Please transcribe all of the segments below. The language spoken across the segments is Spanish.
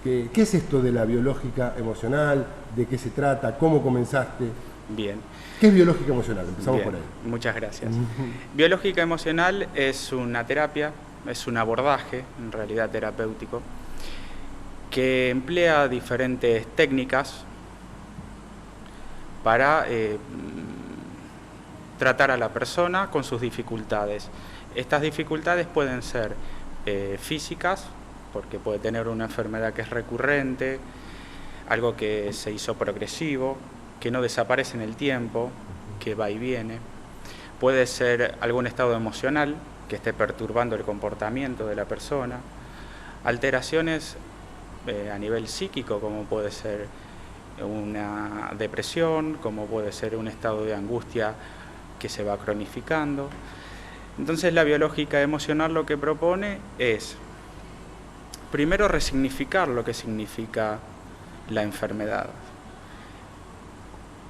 ¿Qué es esto de la biológica emocional? ¿De qué se trata? ¿Cómo comenzaste? Bien. ¿Qué es biológica emocional? Empezamos Bien, por ahí. muchas gracias. Biológica emocional es una terapia, es un abordaje, en realidad terapéutico, que emplea diferentes técnicas para tratar a la persona con sus dificultades. Estas dificultades pueden ser físicas, porque puede tener una enfermedad que es recurrente, algo que se hizo progresivo, que no desaparece en el tiempo, que va y viene. Puede ser algún estado emocional que esté perturbando el comportamiento de la persona. Alteraciones a nivel psíquico, como puede ser una depresión, como puede ser un estado de angustia que se va cronificando. Entonces la biológica emocional lo que propone es, primero, resignificar lo que significa la enfermedad.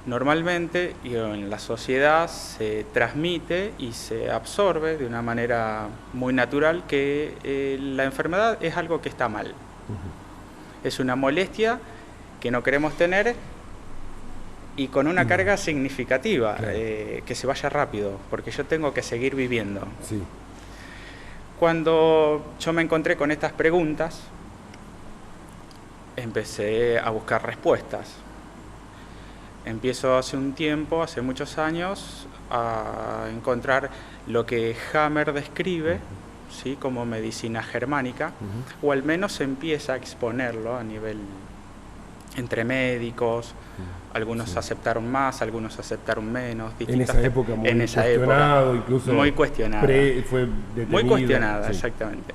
Normalmente en la sociedad se transmite y se absorbe de una manera muy natural que la enfermedad es algo que está mal. Es una molestia que no queremos tener y con una carga significativa, Claro. Que se vaya rápido, porque yo tengo que seguir viviendo. Sí. Cuando yo me encontré con estas preguntas, empecé a buscar respuestas. Empiezo hace un tiempo, hace muchos años, a encontrar lo que Hammer describe, ¿sí?, como medicina germánica, o al menos empieza a exponerlo a nivel entre médicos. Algunos aceptaron más, algunos aceptaron menos. En esa época muy cuestionado, incluso muy cuestionada. Fue detenido. Muy cuestionada, sí. exactamente.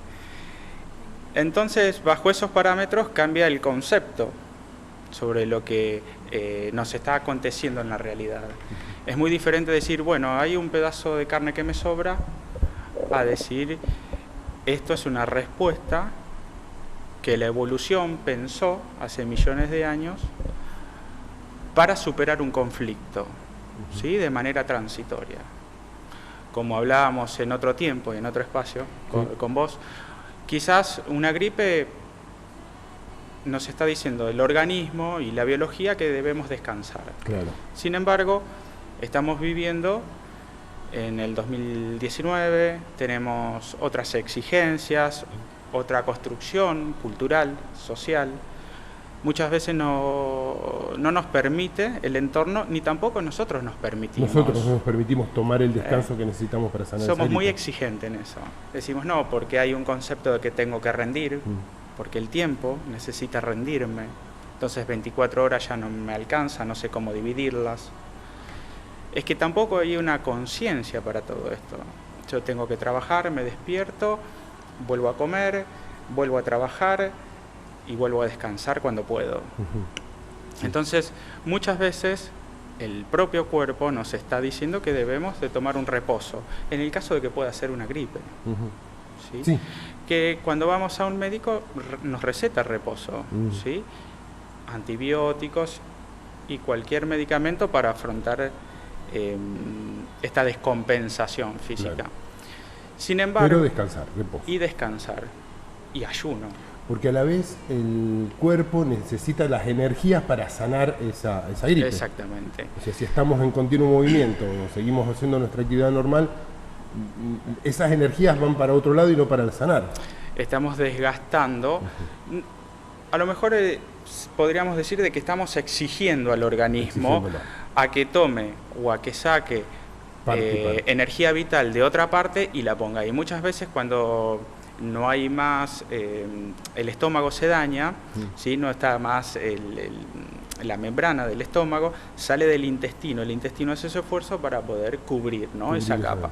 Entonces, bajo esos parámetros cambia el concepto sobre lo que nos está aconteciendo en la realidad. Es muy diferente decir, bueno, hay un pedazo de carne que me sobra, a decir, esto es una respuesta que la evolución pensó hace millones de años para superar un conflicto, ¿sí?, de manera transitoria. Como hablábamos en otro tiempo y en otro espacio con vos, quizás una gripe nos está diciendo el organismo y la biología que debemos descansar. Claro. Sin embargo, estamos viviendo en el 2019, tenemos otras exigencias, otra construcción cultural, social. Muchas veces no nos permite el entorno, ni tampoco nosotros nos permitimos. Nosotros no nos permitimos tomar el descanso que necesitamos para sanar. Somos muy exigentes en eso. Decimos no, porque hay un concepto de que tengo que rendir, porque el tiempo necesita rendirme. Entonces 24 horas ya no me alcanza, no sé cómo dividirlas. Es que tampoco hay una conciencia para todo esto. Yo tengo que trabajar, me despierto, vuelvo a comer, vuelvo a trabajar y vuelvo a descansar cuando puedo. Entonces, muchas veces el propio cuerpo nos está diciendo que debemos de tomar un reposo, en el caso de que pueda ser una gripe. ¿Sí? Sí. Que cuando vamos a un médico nos receta reposo, ¿sí?, antibióticos y cualquier medicamento para afrontar esta descompensación física. Claro. Sin embargo, Pero descansar, reposo. Y descansar, y ayuno. Porque a la vez el cuerpo necesita las energías para sanar esa gripe. Exactamente. O sea, si estamos en continuo movimiento o seguimos haciendo nuestra actividad normal, esas energías van para otro lado y no para el sanar. Estamos desgastando. A lo mejor podríamos decir de que estamos exigiendo al organismo a que tome o a que saque energía vital de otra parte y la ponga. Y muchas veces cuando no hay más, el estómago se daña, ¿sí?, no está más la membrana del estómago, sale del intestino. El intestino hace ese esfuerzo para poder cubrir, ¿no?, esa capa.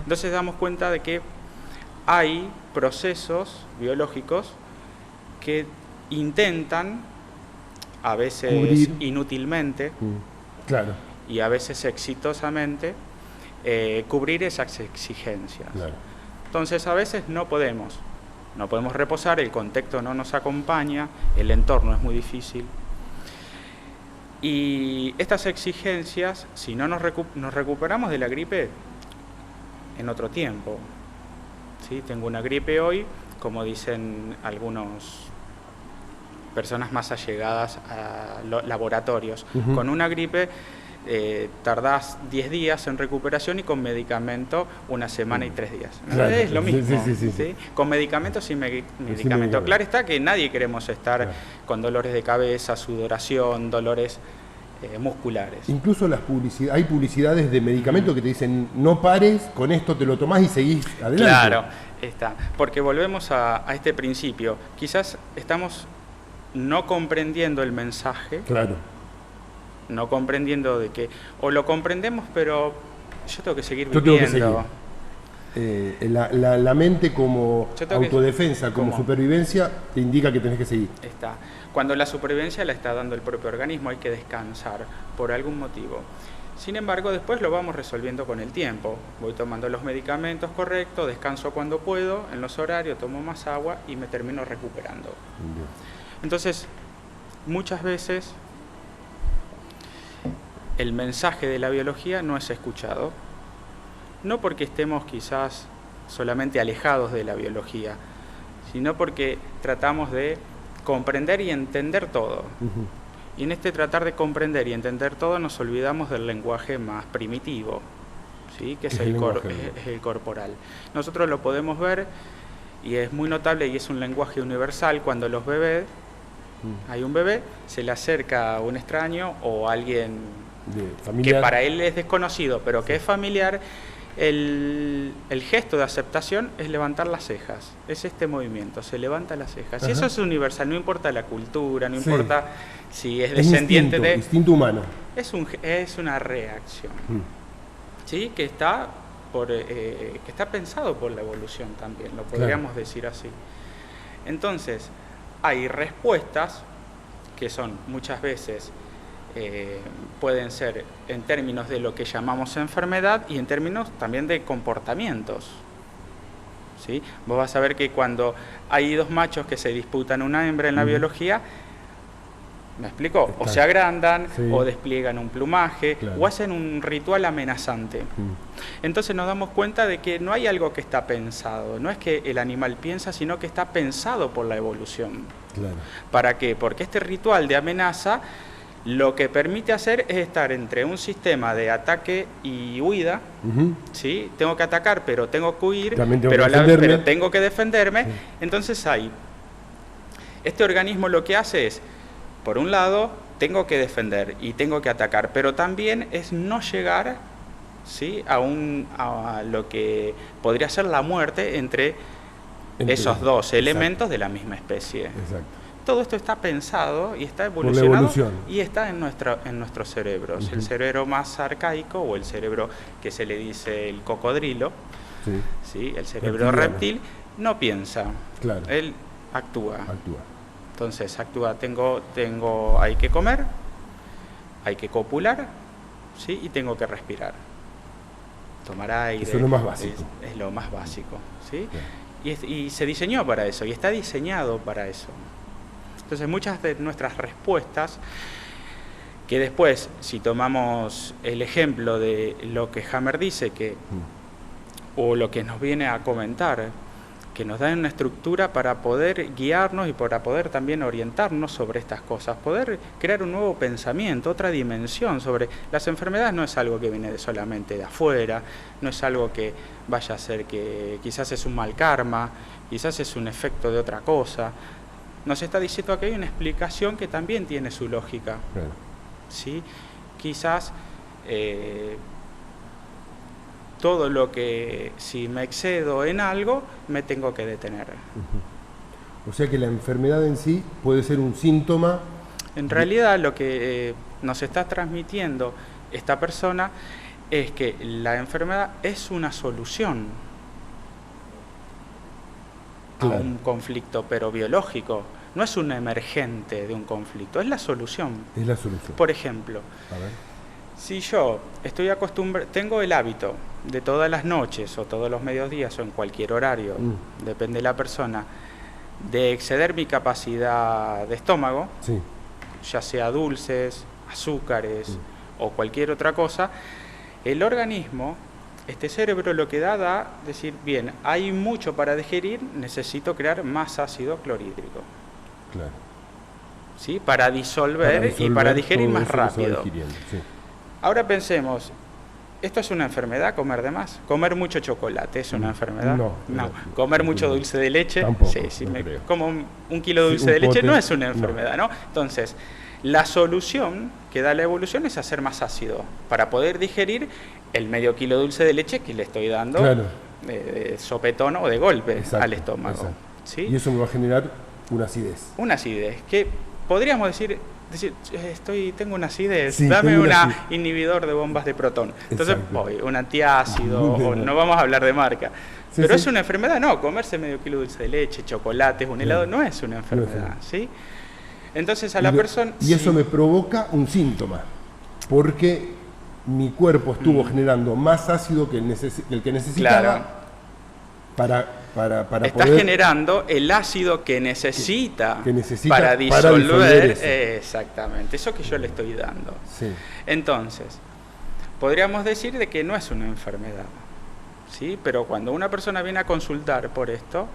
Entonces damos cuenta de que hay procesos biológicos que intentan, a veces cubrir inútilmente, claro, y a veces exitosamente, cubrir esas exigencias. Claro. Entonces a veces no podemos reposar, el contexto no nos acompaña, el entorno es muy difícil. Y estas exigencias, si no nos recuperamos de la gripe en otro tiempo, ¿sí? Tengo una gripe hoy, como dicen algunos personas más allegadas a laboratorios. Ujú. Con una gripe tardás 10 días en recuperación y con medicamento una semana y 3 días. Claro. Es lo mismo. Sí. ¿Sí? Con medicamento sin medicamento. medicamento. Claro está que nadie queremos estar Claro. con dolores de cabeza, sudoración, dolores musculares. Incluso hay publicidades de medicamentos que te dicen no pares, con esto te lo tomás y seguís adelante. Claro, está. Porque volvemos a este principio. Quizás estamos no comprendiendo el mensaje, Claro. no comprendiendo de que, o lo comprendemos, pero yo tengo que seguir Yo tengo que viviendo. La mente como Yo tengo que- autodefensa, como ¿Cómo? supervivencia, te indica que tenés que seguir. Está. Cuando la supervivencia la está dando el propio organismo, hay que descansar por algún motivo. Sin embargo, después lo vamos resolviendo con el tiempo. Voy tomando los medicamentos correctos, descanso cuando puedo, en los horarios, tomo más agua y me termino recuperando. Bien. Entonces, muchas veces el mensaje de la biología no es escuchado. No porque estemos quizás solamente alejados de la biología, sino porque tratamos de comprender y entender todo. Ujú. Y en este tratar de comprender y entender todo nos olvidamos del lenguaje más primitivo, ¿sí? Que es el corporal. Nosotros lo podemos ver y es muy notable y es un lenguaje universal cuando los bebés, hay un bebé, se le acerca a un extraño o a alguien que para él es desconocido, pero que es familiar. El gesto de aceptación es levantar las cejas, es este movimiento, se levanta las cejas. Ajá. Y eso es universal, no importa la cultura, no Sí. importa si es descendiente instinto humano. es una reacción, ¿sí? Que está pensado por la evolución también, lo podríamos decir así. Entonces, hay respuestas que son muchas veces pueden ser en términos de lo que llamamos enfermedad y en términos también de comportamientos, ¿sí? Vos vas a ver que cuando hay dos machos que se disputan una hembra en la biología, ¿me explico? O se agrandan, o despliegan un plumaje, o hacen un ritual amenazante. Entonces nos damos cuenta de que no hay algo que está pensado, no es que el animal piensa, sino que está pensado por la evolución. Claro. ¿Para qué? Porque este ritual de amenaza lo que permite hacer es estar entre un sistema de ataque y huida, ¿sí? Tengo que atacar, pero tengo que huir, pero tengo que defenderme. Entonces este organismo lo que hace es, por un lado, tengo que defender y tengo que atacar, pero también es no llegar, ¿sí? a lo que podría ser la muerte entre esos dos elementos de la misma especie. Exacto. Todo esto está pensado y está evolucionado y está en nuestros cerebros. El cerebro más arcaico o el cerebro que se le dice el cocodrilo, ¿sí? El cerebro reptil no piensa, él actúa. Entonces actúa, hay que comer, hay que copular, ¿sí? Y tengo que respirar. Tomar aire. Eso es lo más básico. Es lo más básico, ¿sí? Y se diseñó para eso y está diseñado para eso. Entonces muchas de nuestras respuestas, que después, si tomamos el ejemplo de lo que Hammer dice, o lo que nos viene a comentar, que nos dan una estructura para poder guiarnos y para poder también orientarnos sobre estas cosas, poder crear un nuevo pensamiento, otra dimensión sobre las enfermedades. No es algo que viene solamente de afuera, no es algo que vaya a ser que quizás es un mal karma, quizás es un efecto de otra cosa. Nos está diciendo que hay una explicación que también tiene su lógica. ¿Sí? Quizás todo lo que, si me excedo en algo, me tengo que detener. O sea que la enfermedad en sí puede ser un síntoma. En realidad lo que nos está transmitiendo esta persona es que la enfermedad es una solución a un conflicto, pero biológico. No es un emergente de un conflicto, es la solución. Es la solución. Por ejemplo, si yo estoy acostumbrado, tengo el hábito de todas las noches o todos los mediodías o en cualquier horario, depende de la persona, de exceder mi capacidad de estómago, ya sea dulces, azúcares o cualquier otra cosa, el organismo, este cerebro lo que da, decir, bien, hay mucho para digerir, necesito crear más ácido clorhídrico. ¿sí? Para disolver y para digerir más rápido. Sí. Ahora pensemos, ¿esto es una enfermedad, comer de más? ¿Comer mucho chocolate es una enfermedad? No. ¿Comer mucho dulce de leche? Tampoco, Sí, si no me creo. como un kilo de dulce de leche pote, no es una enfermedad, ¿no? Entonces, la solución que da la evolución es hacer más ácido para poder digerir el medio kilo de dulce de leche que le estoy dando de sopetón o de golpe al estómago. ¿Sí? Y eso me va a generar una acidez. Una acidez, que podríamos decir tengo una acidez, Sí, dame un una inhibidor de bombas de protón. Entonces, Exacto. un antiácido, o no vamos a hablar de marca. Sí, Pero sí. es una enfermedad, no, comerse medio kilo de dulce de leche, chocolates, un helado, no es una enfermedad, ¿sí? Entonces a la persona... Y eso me provoca un síntoma, porque mi cuerpo estuvo generando más ácido que el que necesitaba para Está poder... generando el ácido que necesita, que necesita para para disolver, disolver eso. exactamente, eso que yo le estoy dando. Sí. Entonces, podríamos decir de que no es una enfermedad, ¿sí? Pero cuando una persona viene a consultar por esto,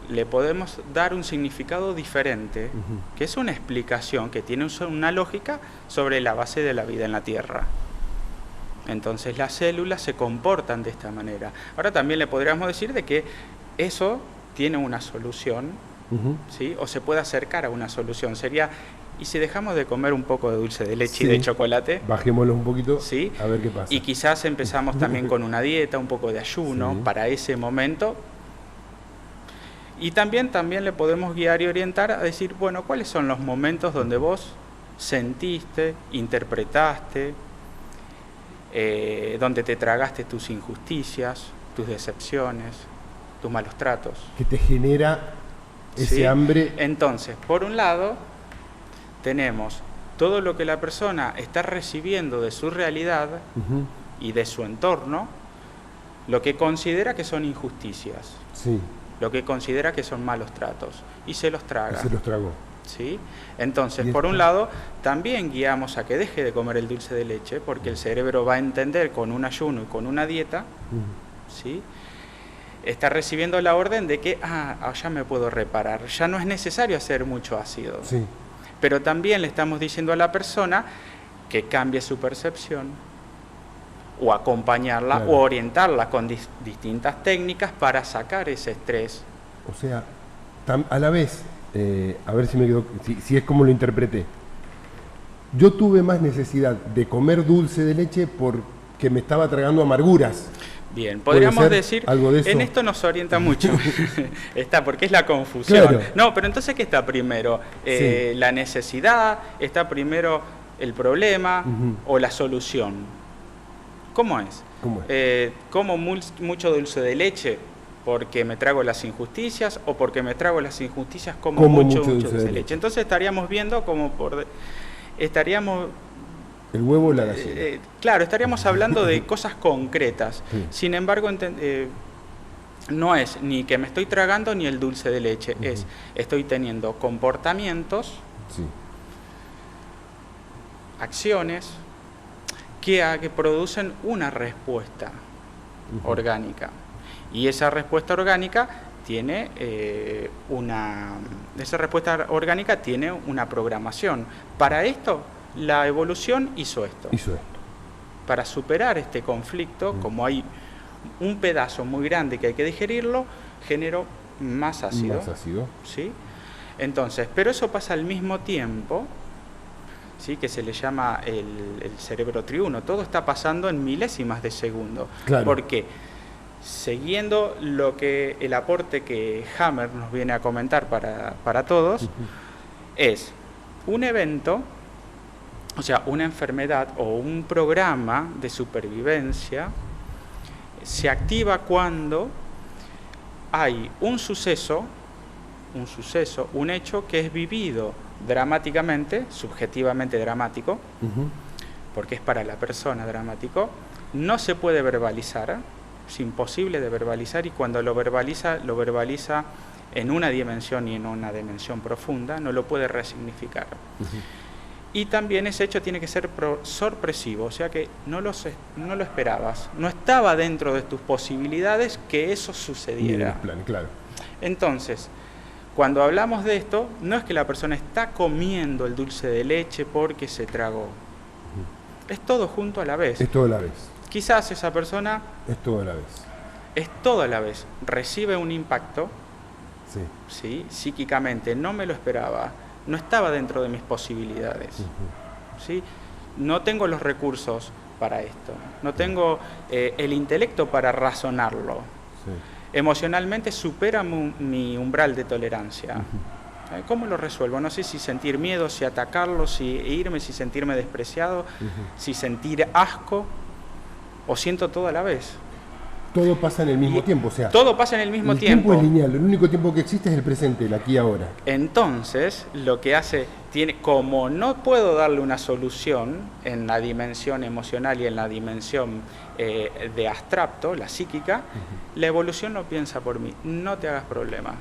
le podemos dar un significado diferente, que es una explicación que tiene una lógica sobre la base de la vida en la Tierra. Entonces las células se comportan de esta manera. Ahora también le podríamos decir de que eso tiene una solución, ¿sí? O se puede acercar a una solución. Sería, ¿y si dejamos de comer un poco de dulce de leche y de chocolate? Bajémoslo un poquito, ¿sí? A ver qué pasa. Y quizás empezamos también con una dieta, un poco de ayuno para ese momento. Y también le podemos guiar y orientar a decir, bueno, ¿cuáles son los momentos donde vos sentiste, interpretaste, donde te tragaste tus injusticias, tus decepciones, tus malos tratos? Que te genera ese hambre. Entonces, por un lado, tenemos todo lo que la persona está recibiendo de su realidad y de su entorno, lo que considera que son injusticias, lo que considera que son malos tratos, y se los traga. Y se los tragó. ¿Sí? Entonces, por un lado, también guiamos a que deje de comer el dulce de leche, porque el cerebro va a entender con un ayuno y con una dieta, ¿sí? Está recibiendo la orden de que, ya me puedo reparar, ya no es necesario hacer mucho ácido. Sí. Pero también le estamos diciendo a la persona que cambie su percepción, o acompañarla, o orientarla con distintas técnicas para sacar ese estrés. O sea, a la vez, a ver si me quedó, si es como lo interpreté. Yo tuve más necesidad de comer dulce de leche porque me estaba tragando amarguras. Bien, podríamos decir, algo de eso. En esto nos orienta mucho, porque es la confusión. Claro. No, pero entonces, ¿qué está primero? ¿La necesidad? ¿Está primero el problema o la solución? ¿Cómo es? ¿Como mucho dulce de leche porque me trago las injusticias, o porque me trago las injusticias como mucho dulce de leche? Entonces estaríamos viendo el huevo o la gallina. Claro, estaríamos hablando de cosas concretas. Sin embargo, no es ni que me estoy tragando ni el dulce de leche, estoy teniendo comportamientos, acciones que producen una respuesta orgánica. Y esa respuesta orgánica tiene una programación. Para esto, la evolución hizo esto. Para superar este conflicto, como hay un pedazo muy grande que hay que digerirlo, generó más ácido. ¿Sí? Entonces, pero eso pasa al mismo tiempo, ¿sí? Que se le llama el cerebro triuno. Todo está pasando en milésimas de segundo. Porque siguiendo el aporte que Hammer nos viene a comentar para todos, es un evento, o sea, una enfermedad o un programa de supervivencia se activa cuando hay un suceso, un hecho que es vivido dramáticamente, subjetivamente dramático, porque es para la persona dramático, no se puede verbalizar, es imposible de verbalizar, y cuando lo verbaliza en una dimensión y en una dimensión profunda, no lo puede resignificar. Y también ese hecho tiene que ser sorpresivo, o sea que no lo esperabas, no estaba dentro de tus posibilidades que eso sucediera. Entonces, Cuando hablamos de esto, no es que la persona está comiendo el dulce de leche porque se tragó. Es todo junto a la vez. Es todo a la vez. Quizás esa persona Es todo a la vez. es todo a la vez. Recibe un impacto, Sí. ¿sí? Psíquicamente, no me lo esperaba, no estaba dentro de mis posibilidades. ¿Sí? No tengo los recursos para esto, no tengo el intelecto para razonarlo. Sí. Emocionalmente supera mi umbral de tolerancia. ¿Cómo lo resuelvo? No sé si sentir miedo, si atacarlo, si irme, si sentirme despreciado, si sentir asco, o siento todo a la vez. Todo pasa en el mismo tiempo, o sea, Todo pasa en el mismo el tiempo. tiempo es lineal, el único tiempo que existe es el presente, el aquí y ahora. Entonces, lo que hace, como no puedo darle una solución en la dimensión emocional y en la dimensión de abstracto, la psíquica, la evolución lo piensa por mí, no te hagas problema.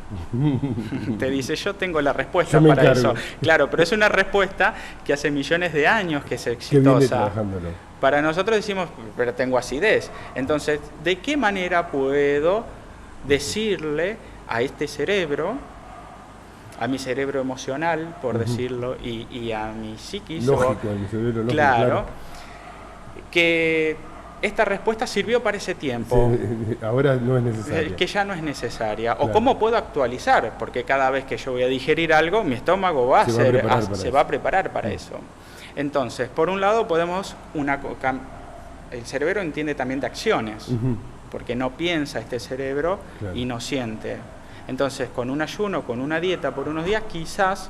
Te dice, yo tengo la respuesta para eso. Claro, pero es una respuesta que hace millones de años que es exitosa. Que viene trabajándolo. Para nosotros decimos, pero tengo acidez. Entonces, ¿de qué manera puedo decirle a este cerebro, a mi cerebro emocional, por decirlo, y a mi psiquis? Lógico, mi cerebro lógico, claro, que esta respuesta sirvió para ese tiempo. Sí, ahora no es necesaria. Que ya no es necesaria. Claro. O cómo puedo actualizar, porque cada vez que yo voy a digerir algo, mi estómago se va a preparar para eso. Entonces, por un lado podemos, el cerebro entiende también de acciones, porque no piensa este cerebro y no siente. Entonces, con un ayuno, con una dieta por unos días, quizás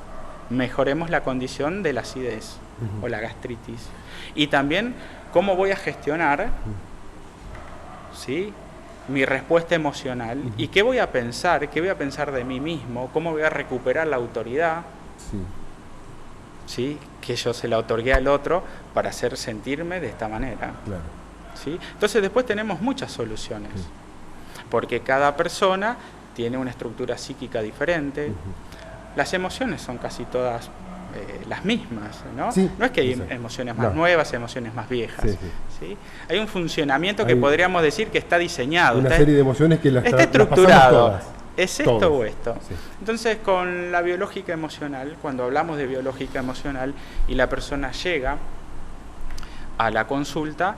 mejoremos la condición de la acidez o la gastritis. Y también, ¿cómo voy a gestionar ¿sí? mi respuesta emocional? ¿Y qué voy a pensar? ¿Qué voy a pensar de mí mismo? ¿Cómo voy a recuperar la autoridad? ¿Sí? Que yo se la otorgué al otro para hacer sentirme de esta manera. Claro. ¿Sí? Entonces después tenemos muchas soluciones, porque cada persona tiene una estructura psíquica diferente. Las emociones son casi todas las mismas, ¿no? Sí, no es que hay emociones más nuevas, emociones más viejas. ¿Sí? Hay un funcionamiento que podríamos decir que está diseñado. Una serie de emociones que está estructurado. Las ¿Es esto o esto? Sí. Entonces, con la biológica emocional, cuando hablamos de biológica emocional y la persona llega a la consulta,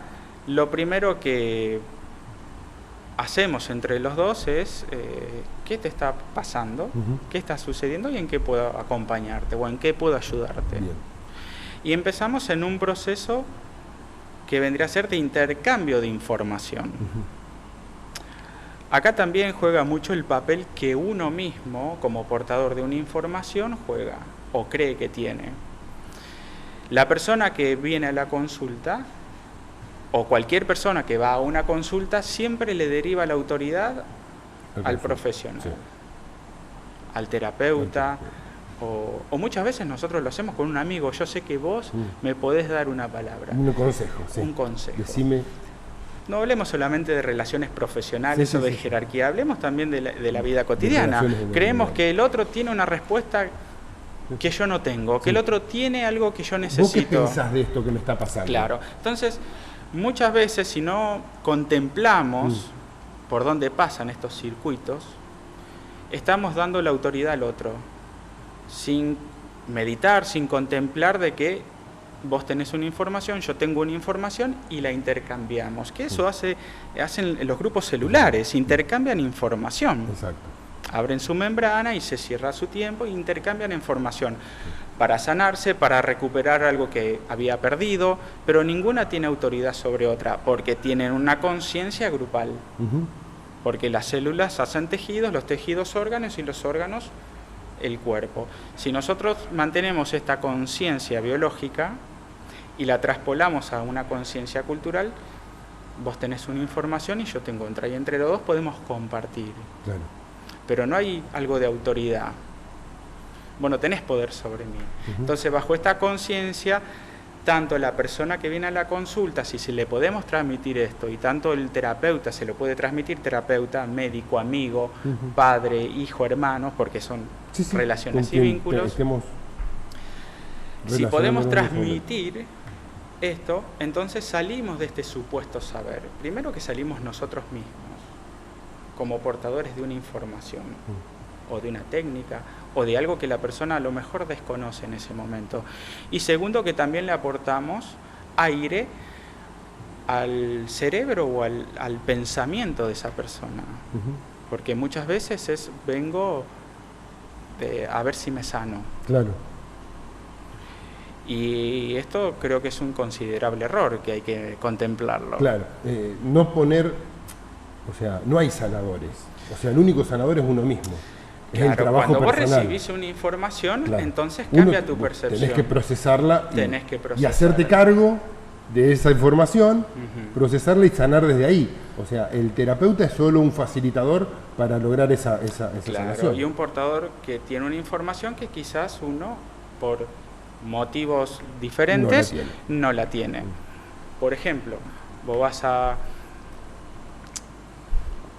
lo primero que hacemos entre los dos es qué te está pasando, qué está sucediendo y en qué puedo acompañarte o en qué puedo ayudarte. Bien. Y empezamos en un proceso que vendría a ser de intercambio de información. Acá también juega mucho el papel que uno mismo, como portador de una información, juega o cree que tiene. La persona que viene a la consulta, o cualquier persona que va a una consulta, siempre le deriva la autoridad al profesional, al terapeuta, o muchas veces nosotros lo hacemos con un amigo. Yo sé que vos me podés dar una palabra. Un consejo, Un consejo. Decime. No hablemos solamente de relaciones profesionales o de jerarquía, hablemos también de la vida cotidiana. Creemos que el otro tiene una respuesta que yo no tengo, que el otro tiene algo que yo necesito. ¿Vos qué pensás de esto que me está pasando? Claro. Entonces, muchas veces si no contemplamos por dónde pasan estos circuitos, estamos dando la autoridad al otro, sin meditar, sin contemplar de que vos tenés una información, yo tengo una información y la intercambiamos. Que eso hacen los grupos celulares, intercambian información. Exacto. Abren su membrana y se cierra su tiempo e intercambian información para sanarse, para recuperar algo que había perdido, pero ninguna tiene autoridad sobre otra, porque tienen una conciencia grupal. Porque las células hacen tejidos, los tejidos órganos y los órganos el cuerpo. Si nosotros mantenemos esta conciencia biológica y la traspolamos a una conciencia cultural, vos tenés una información y yo tengo otra, y entre los dos podemos compartir. Claro. Pero no hay algo de autoridad. Bueno, tenés poder sobre mí. Entonces, bajo esta conciencia, tanto la persona que viene a la consulta, si se le podemos transmitir esto, y tanto el terapeuta se lo puede transmitir, terapeuta, médico, amigo, padre, hijo, hermanos, porque son relaciones y vínculos. Si podemos transmitir esto, entonces salimos de este supuesto saber. Primero que salimos nosotros mismos, como portadores de una información o de una técnica o de algo que la persona a lo mejor desconoce en ese momento. Y segundo, que también le aportamos aire al cerebro o al pensamiento de esa persona. Porque muchas veces vengo a ver si me sano. Claro. Y esto creo que es un considerable error que hay que contemplarlo. Claro, no poner, o sea, no hay sanadores. O sea, el único sanador es uno mismo. Es Claro, el trabajo cuando personal. vos recibís una información, Claro. entonces cambia Uno, tu vos percepción. tenés que procesarla y procesarla. hacerte cargo de esa información, procesarla y sanar desde ahí. O sea, el terapeuta es solo un facilitador para lograr esa Claro, sanación. y un portador que tiene una información que quizás uno, por motivos diferentes, no la tiene. Por ejemplo, vos vas a...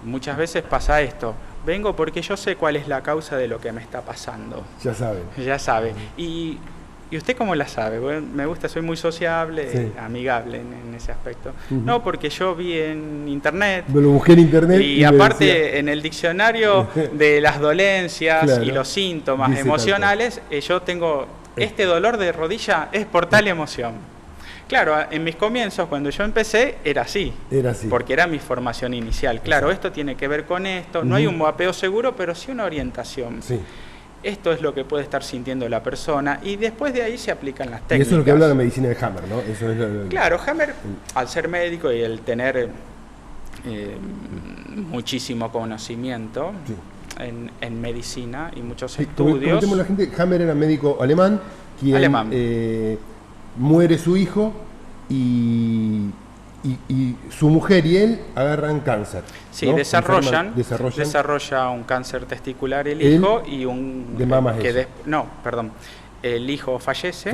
Muchas veces pasa esto. Vengo porque yo sé cuál es la causa de lo que me está pasando. Ya saben. Ya sabe. ¿Y usted cómo la sabe? Bueno, me gusta, soy muy sociable, Sí. amigable en ese aspecto. No, porque yo vi en internet. Me lo busqué en internet. Y aparte, en el diccionario de las dolencias Claro, y los síntomas dice emocionales, yo tengo este dolor de rodilla es por tal emoción. Claro, en mis comienzos, cuando yo empecé, era así. Era así. Porque era mi formación inicial. Claro, Exacto. esto tiene que ver con esto. No hay un mapeo seguro, pero sí una orientación. Sí. Esto es lo que puede estar sintiendo la persona. Y después de ahí se aplican las Y técnicas. eso es lo que habla la medicina de Hammer, ¿no? Eso es Claro, Hammer, al ser médico y el tener muchísimo conocimiento Sí. en medicina y muchos Sí, estudios. comentemos a la gente, Hammer era médico alemán, quien muere su hijo y su mujer y él agarran cáncer. Sí, ¿no? desarrolla Desarrollan un cáncer testicular el Él, hijo y un... de mama es ella. El hijo fallece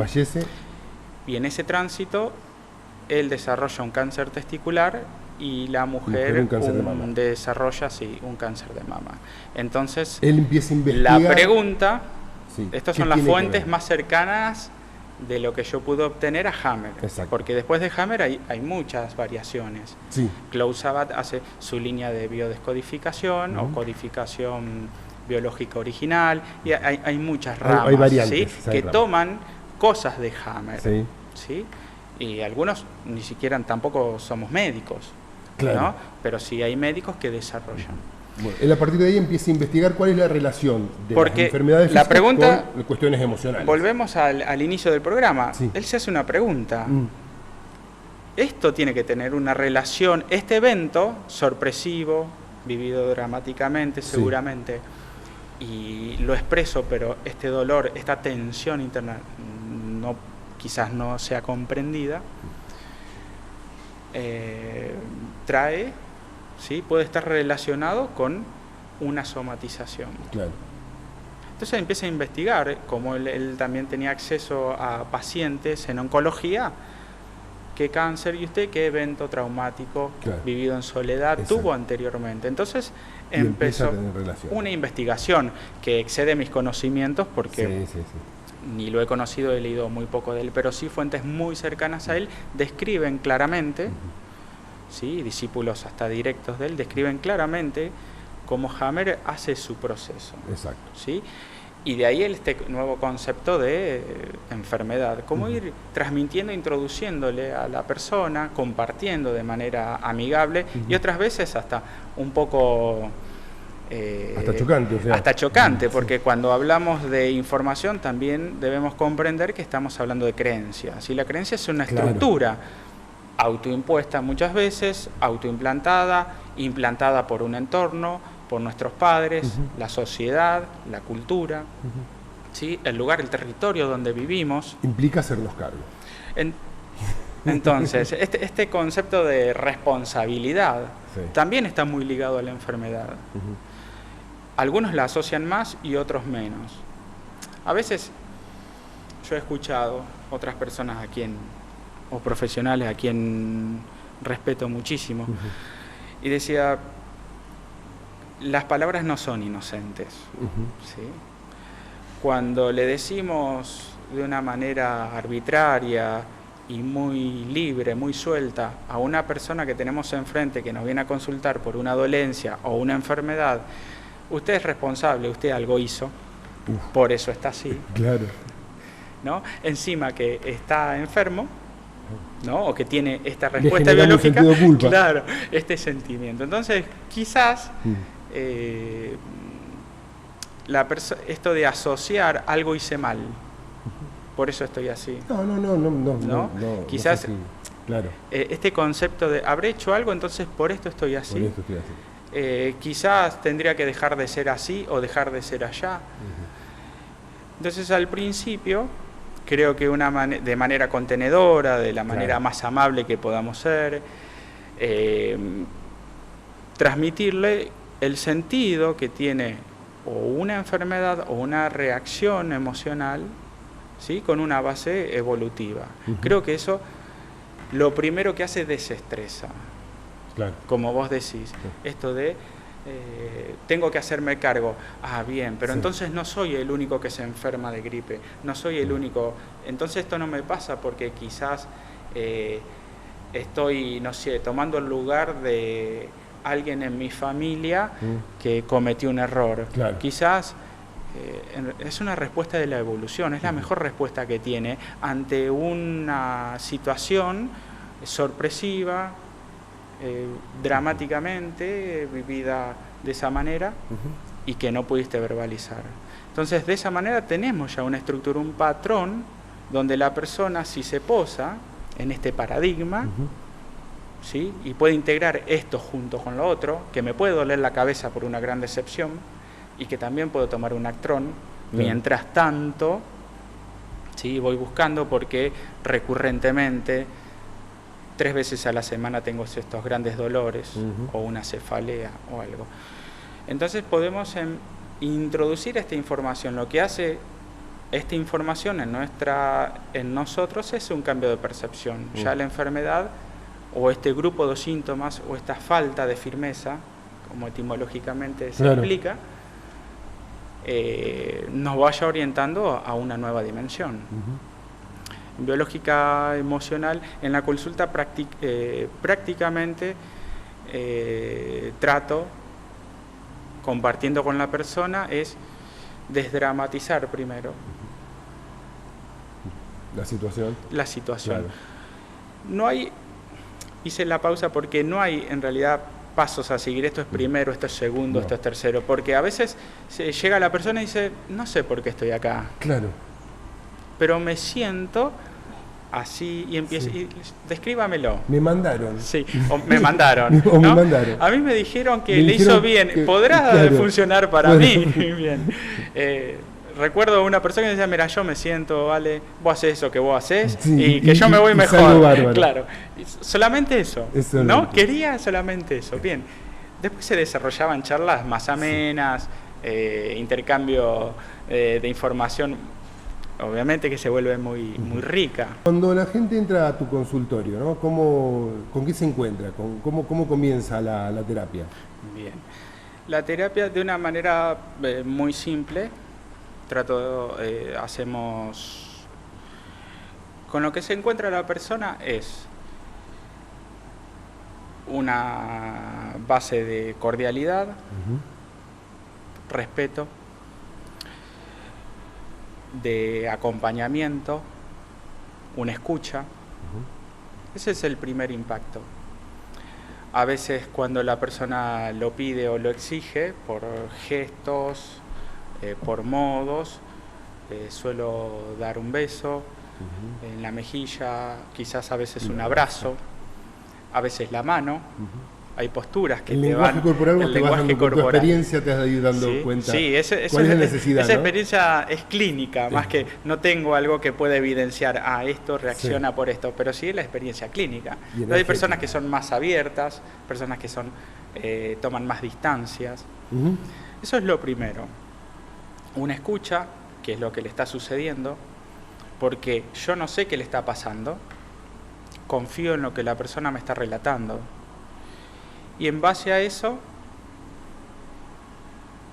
y en ese tránsito él desarrolla un cáncer testicular y la mujer un cáncer de mama. desarrolla un cáncer de mama. Entonces, él empieza a investigar. la pregunta, Sí, estas ¿qué son las tiene que fuentes ver? más cercanas de lo que yo pude obtener a Hammer. Exacto. Porque después de Hammer hay muchas variaciones. Sí. Klaus Sabat hace su línea de biodescodificación o codificación biológica original, y hay muchas ramas, hay variantes, ¿sí? hay que ramas. toman cosas de Hammer. Sí. ¿Sí? Y algunos ni siquiera tampoco somos médicos, Claro. ¿no? Pero sí hay médicos que desarrollan. Bueno, él a partir de ahí empieza a investigar cuál es la relación de Porque las enfermedades la físicas pregunta- con cuestiones emocionales. Volvemos al inicio del programa. Sí. Él se hace una pregunta. Mm. Esto tiene que tener una relación, este evento sorpresivo, vivido dramáticamente, Sí. seguramente, y lo expreso, pero este dolor, esta tensión interna, quizás no sea comprendida, trae, ¿sí? Puede estar relacionado con una somatización. Claro. Entonces empieza a investigar, como él también tenía acceso a pacientes en oncología, qué cáncer y usted qué evento traumático Claro. vivido en soledad Exacto. tuvo anteriormente. Entonces Y empieza empezó a tener relación. una investigación que excede mis conocimientos porque Sí. ni lo he conocido, he leído muy poco de él, pero sí fuentes muy cercanas a él describen claramente, ¿sí? Discípulos hasta directos de él, describen claramente cómo Hammer hace su proceso. Exacto. ¿Sí? Y de ahí este nuevo concepto de enfermedad, cómo ir transmitiendo, introduciéndole a la persona, compartiendo de manera amigable y otras veces hasta un poco... Hasta chocante, o sea. Hasta chocante, porque cuando hablamos de información también debemos comprender que estamos hablando de creencias. Y la creencia es una Claro. estructura autoimpuesta muchas veces, autoimplantada, implantada por un entorno, por nuestros padres, la sociedad, la cultura, ¿sí? El lugar, el territorio donde vivimos. Implica hacernos cargo. Entonces, este concepto de responsabilidad Sí. también está muy ligado a la enfermedad. Algunos la asocian más y otros menos. A veces yo he escuchado otras personas o profesionales a quien respeto muchísimo, y decía, las palabras no son inocentes. ¿Sí? Cuando le decimos de una manera arbitraria y muy libre, muy suelta, a una persona que tenemos enfrente que nos viene a consultar por una dolencia o una enfermedad, usted es responsable, usted algo hizo, por eso está así, Claro. ¿no? Encima que está enfermo, ¿no? O que tiene esta Le respuesta generamos un biológica, sentido de culpa. claro, este sentimiento. Entonces, quizás esto de asociar algo hice mal, por eso estoy así. No. Quizás sé si- claro, este concepto de habré hecho algo, entonces por esto estoy así. por esto estoy así. Quizás tendría que dejar de ser así o dejar de ser allá. Entonces, al principio, creo que de manera contenedora, de la manera Claro. más amable que podamos ser, transmitirle el sentido que tiene o una enfermedad o una reacción emocional, ¿sí? Con una base evolutiva. Creo que eso lo primero que hace desestresa, Claro. como vos decís, esto de tengo que hacerme cargo. Ah, bien, pero Sí. entonces no soy el único que se enferma de gripe, no soy el único, entonces esto no me pasa porque quizás estoy, no sé, tomando el lugar de alguien en mi familia que cometió un error. Claro. Quizás es una respuesta de la evolución, es la mejor respuesta que tiene ante una situación sorpresiva, dramáticamente vivida de esa manera y que no pudiste verbalizar. Entonces, de esa manera tenemos ya una estructura, un patrón donde la persona, si se posa en este paradigma, ¿sí? Y puede integrar esto junto con lo otro, que me puede doler la cabeza por una gran decepción y que también puedo tomar un Actrón, mientras tanto, ¿sí? Voy buscando porque recurrentemente 3 veces a la semana tengo estos grandes dolores o una cefalea o algo. Entonces podemos introducir esta información. Lo que hace esta información en nosotros es un cambio de percepción. Ya la enfermedad o este grupo de síntomas o esta falta de firmeza, como etimológicamente se explica, nos vaya orientando a una nueva dimensión. Biológica emocional, en la consulta prácticamente trato, compartiendo con la persona, es desdramatizar primero La situación. Claro. No hay, hice la pausa porque no hay en realidad pasos a seguir, esto es primero, esto es segundo, esto es tercero, porque a veces llega la persona y dice, no sé por qué estoy acá. Claro. Pero me siento así y empiezo, y descríbamelo. Me mandaron. Sí, o me mandaron. O ¿no? me mandaron. A mí me dijeron que Me le dijeron hizo bien, que- podrá claro. funcionar para Bueno. mí. Bien. Recuerdo una persona que decía, mira, yo me siento, vale, vos haces eso que vos haces y que yo me voy mejor. salgo bárbaro. Claro, solamente eso, ¿no? Solamente. Quería solamente eso. Bien, después se desarrollaban charlas más amenas, intercambio de información, obviamente que se vuelve muy rica. Cuando la gente entra a tu consultorio, ¿no? ¿Con qué se encuentra? ¿Cómo comienza la terapia? Bien, la terapia de una manera muy simple. Hacemos, con lo que se encuentra la persona es una base de cordialidad, respeto, de acompañamiento, una escucha. Ese es el primer impacto. A veces cuando la persona lo pide o lo exige por gestos, por modos, suelo dar un beso en la mejilla, quizás a veces un abrazo, a veces la mano. Hay posturas que El te lenguaje van... corporal vos el te vas lenguaje dando, con tu corporal. experiencia te has ido dando Sí, cuenta sí, cuál es la necesidad, esa ¿no? experiencia es clínica, más que no tengo algo que pueda evidenciar, esto reacciona por esto, pero sí es la experiencia clínica. Y Hay energética. personas que son más abiertas, personas que son toman más distancias. Eso es lo primero. Una escucha, que es lo que le está sucediendo, porque yo no sé qué le está pasando, confío en lo que la persona me está relatando. Y en base a eso,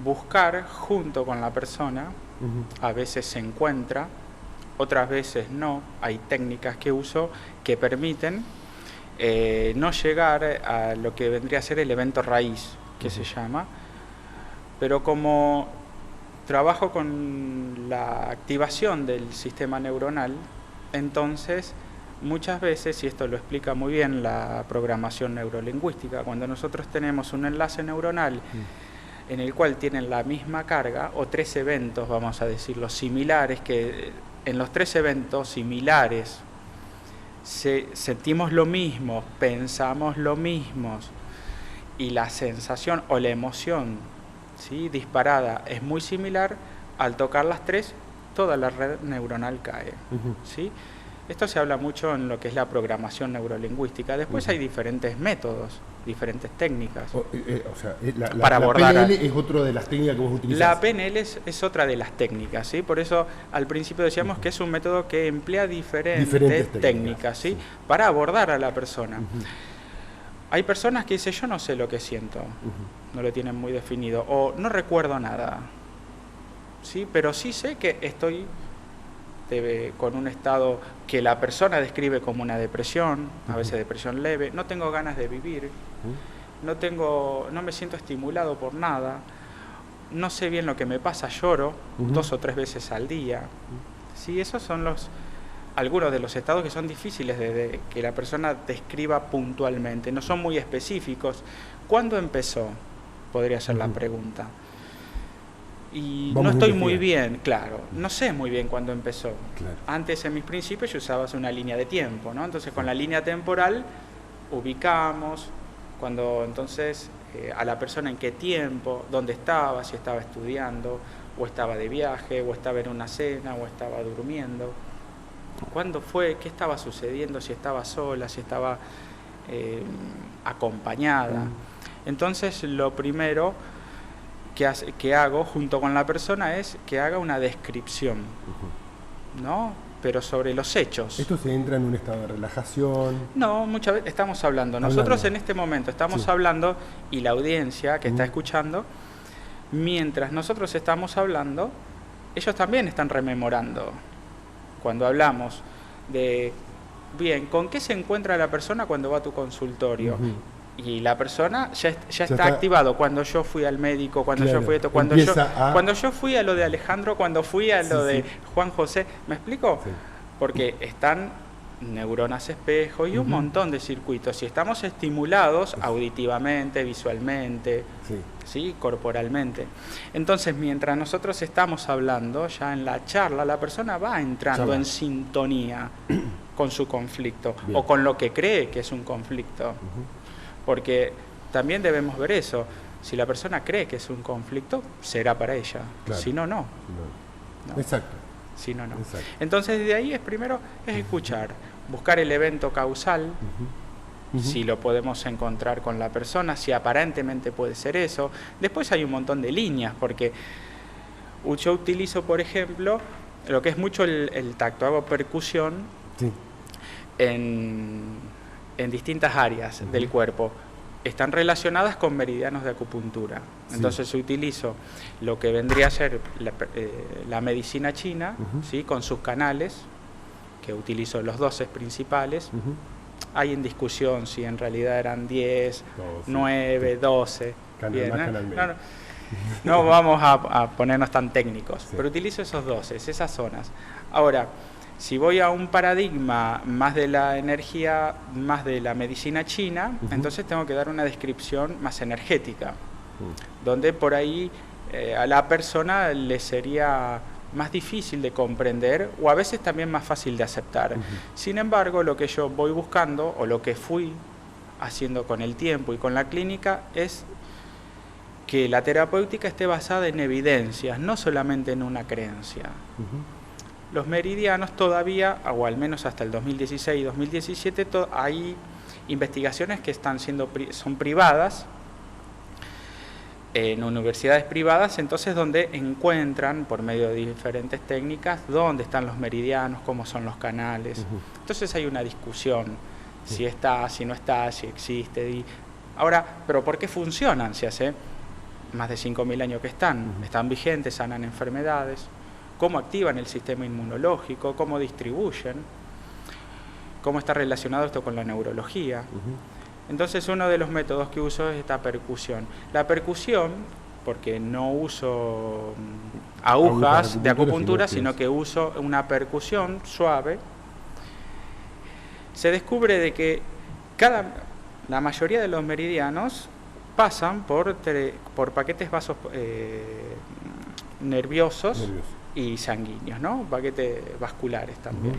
buscar junto con la persona, a veces se encuentra, otras veces no, hay técnicas que uso que permiten no llegar a lo que vendría a ser el evento raíz, que se llama, Pero como trabajo con la activación del sistema neuronal, entonces muchas veces, y esto lo explica muy bien la programación neurolingüística, cuando nosotros tenemos un enlace neuronal en el cual tienen la misma carga, o tres eventos, vamos a decirlo, similares, que en los tres eventos similares sentimos lo mismo, pensamos lo mismo, y la sensación o la emoción, ¿sí?, disparada es muy similar, al tocar las tres, toda la red neuronal cae. ¿Sí? Esto se habla mucho en lo que es la programación neurolingüística. Después hay diferentes métodos, diferentes técnicas. Para abordar. La PNL es otra de las técnicas que vos utilizás. La PNL es otra de las técnicas, ¿sí? Por eso al principio decíamos que es un método que emplea diferentes técnicas, ¿sí? Para abordar a la persona. Hay personas que dicen, yo no sé lo que siento, no lo tienen muy definido, o no recuerdo nada, ¿sí? Pero sí sé que estoy con un estado que la persona describe como una depresión, a veces depresión leve, no tengo ganas de vivir, no me siento estimulado por nada, no sé bien lo que me pasa, lloro 2 o 3 veces al día. ¿Sí? Esos son algunos de los estados que son difíciles de que la persona describa puntualmente, no son muy específicos. ¿Cuándo empezó? Podría ser la pregunta. Y no estoy muy bien, claro, no sé muy bien cuándo empezó. Claro. Antes, en mis principios, yo usaba una línea de tiempo, ¿no? Entonces, con la línea temporal ubicamos entonces a la persona en qué tiempo, dónde estaba, si estaba estudiando, o estaba de viaje, o estaba en una cena, o estaba durmiendo. ¿Cuándo fue? ¿Qué estaba sucediendo? Si estaba sola, si estaba acompañada. Entonces, lo primero que hago junto con la persona es que haga una descripción, ¿no? Pero sobre los hechos. ¿Esto se entra en un estado de relajación? No, muchas veces estamos hablando. Nosotros en este momento estamos hablando, y la audiencia que está escuchando, mientras nosotros estamos hablando, ellos también están rememorando. Cuando hablamos de, bien, ¿con qué se encuentra la persona cuando va a tu consultorio? Y la persona ya está activado. Cuando yo fui al médico, cuando yo fui a esto, cuando yo fui a lo de Alejandro, cuando fui a lo de Juan José, ¿me explico? Sí. Porque están neuronas espejo y un montón de circuitos. Y estamos estimulados auditivamente, visualmente, ¿sí? Corporalmente. Entonces, mientras nosotros estamos hablando, ya en la charla, la persona va entrando en sintonía con su conflicto o con lo que cree que es un conflicto. Porque también debemos ver eso. Si la persona cree que es un conflicto, será para ella. Claro. Si no, no. Exacto. Si no, no. Exacto. Entonces, de ahí primero es escuchar, buscar el evento causal, si lo podemos encontrar con la persona, si aparentemente puede ser eso. Después hay un montón de líneas, porque yo utilizo, por ejemplo, lo que es mucho el tacto. Hago percusión en distintas áreas del cuerpo. Están relacionadas con meridianos de acupuntura. Entonces utilizo lo que vendría a ser la medicina china, ¿sí? Con sus canales, que utilizo los 12 principales. Hay en discusión si en realidad eran 10, 9, 12. Bien, no vamos a ponernos tan técnicos, pero utilizo esos 12, esas zonas. Ahora, si voy a un paradigma más de la energía, más de la medicina china, entonces tengo que dar una descripción más energética, donde por ahí a la persona le sería más difícil de comprender o a veces también más fácil de aceptar. Sin embargo, lo que yo voy buscando o lo que fui haciendo con el tiempo y con la clínica es que la terapéutica esté basada en evidencias, no solamente en una creencia. Los meridianos todavía, o al menos hasta el 2016 y 2017, hay investigaciones que son privadas, en universidades privadas, entonces donde encuentran, por medio de diferentes técnicas, dónde están los meridianos, cómo son los canales. Entonces hay una discusión, si está, si no está, si existe. Ahora, ¿pero por qué funcionan? Si hace más de 5.000 años que están vigentes, sanan enfermedades. Cómo activan el sistema inmunológico, cómo distribuyen, cómo está relacionado esto con la neurología. Entonces, uno de los métodos que uso es esta percusión. La percusión porque no uso agujas de acupuntura, sino que uso una percusión suave. Se descubre de que la mayoría de los meridianos pasan por paquetes vasos nerviosos y sanguíneos, ¿no? Paquetes vasculares también.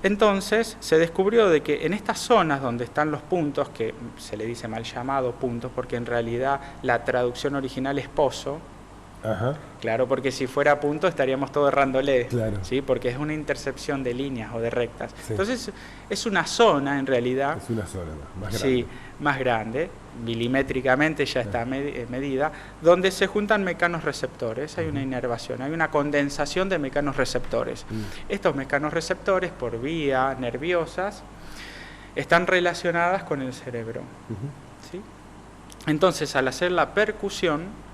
Entonces se descubrió de que en estas zonas donde están los puntos, que se le dice mal llamado puntos, porque en realidad la traducción original es pozo. Ajá. Claro, porque si fuera punto estaríamos todos errándole, claro. ¿Sí? Porque es una intercepción de líneas o de rectas. Sí. Entonces es una zona en realidad. Es una zona más grande. Sí, más grande, milimétricamente ya está medida, donde se juntan mecanorreceptores, hay una inervación, hay una condensación de mecanorreceptores. Estos mecanorreceptores, por vías nerviosas, están relacionadas con el cerebro. ¿Sí? Entonces, al hacer la percusión,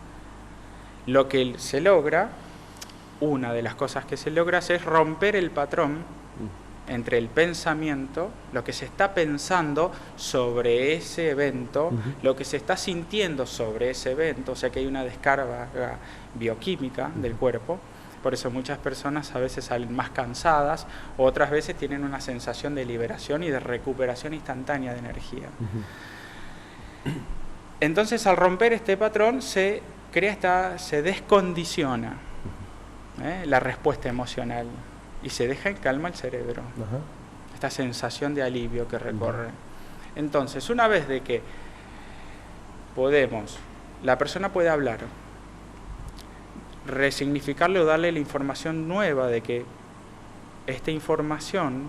lo que se logra, una de las cosas que se logra es romper el patrón entre el pensamiento, lo que se está pensando sobre ese evento, lo que se está sintiendo sobre ese evento, o sea que hay una descarga bioquímica del cuerpo. Por eso muchas personas a veces salen más cansadas, otras veces tienen una sensación de liberación y de recuperación instantánea de energía. Entonces, al romper este patrón se descondiciona la respuesta emocional y se deja en calma el cerebro. Esta sensación de alivio que recorre. Entonces, una vez de que la persona puede hablar, resignificarle o darle la información nueva de que esta información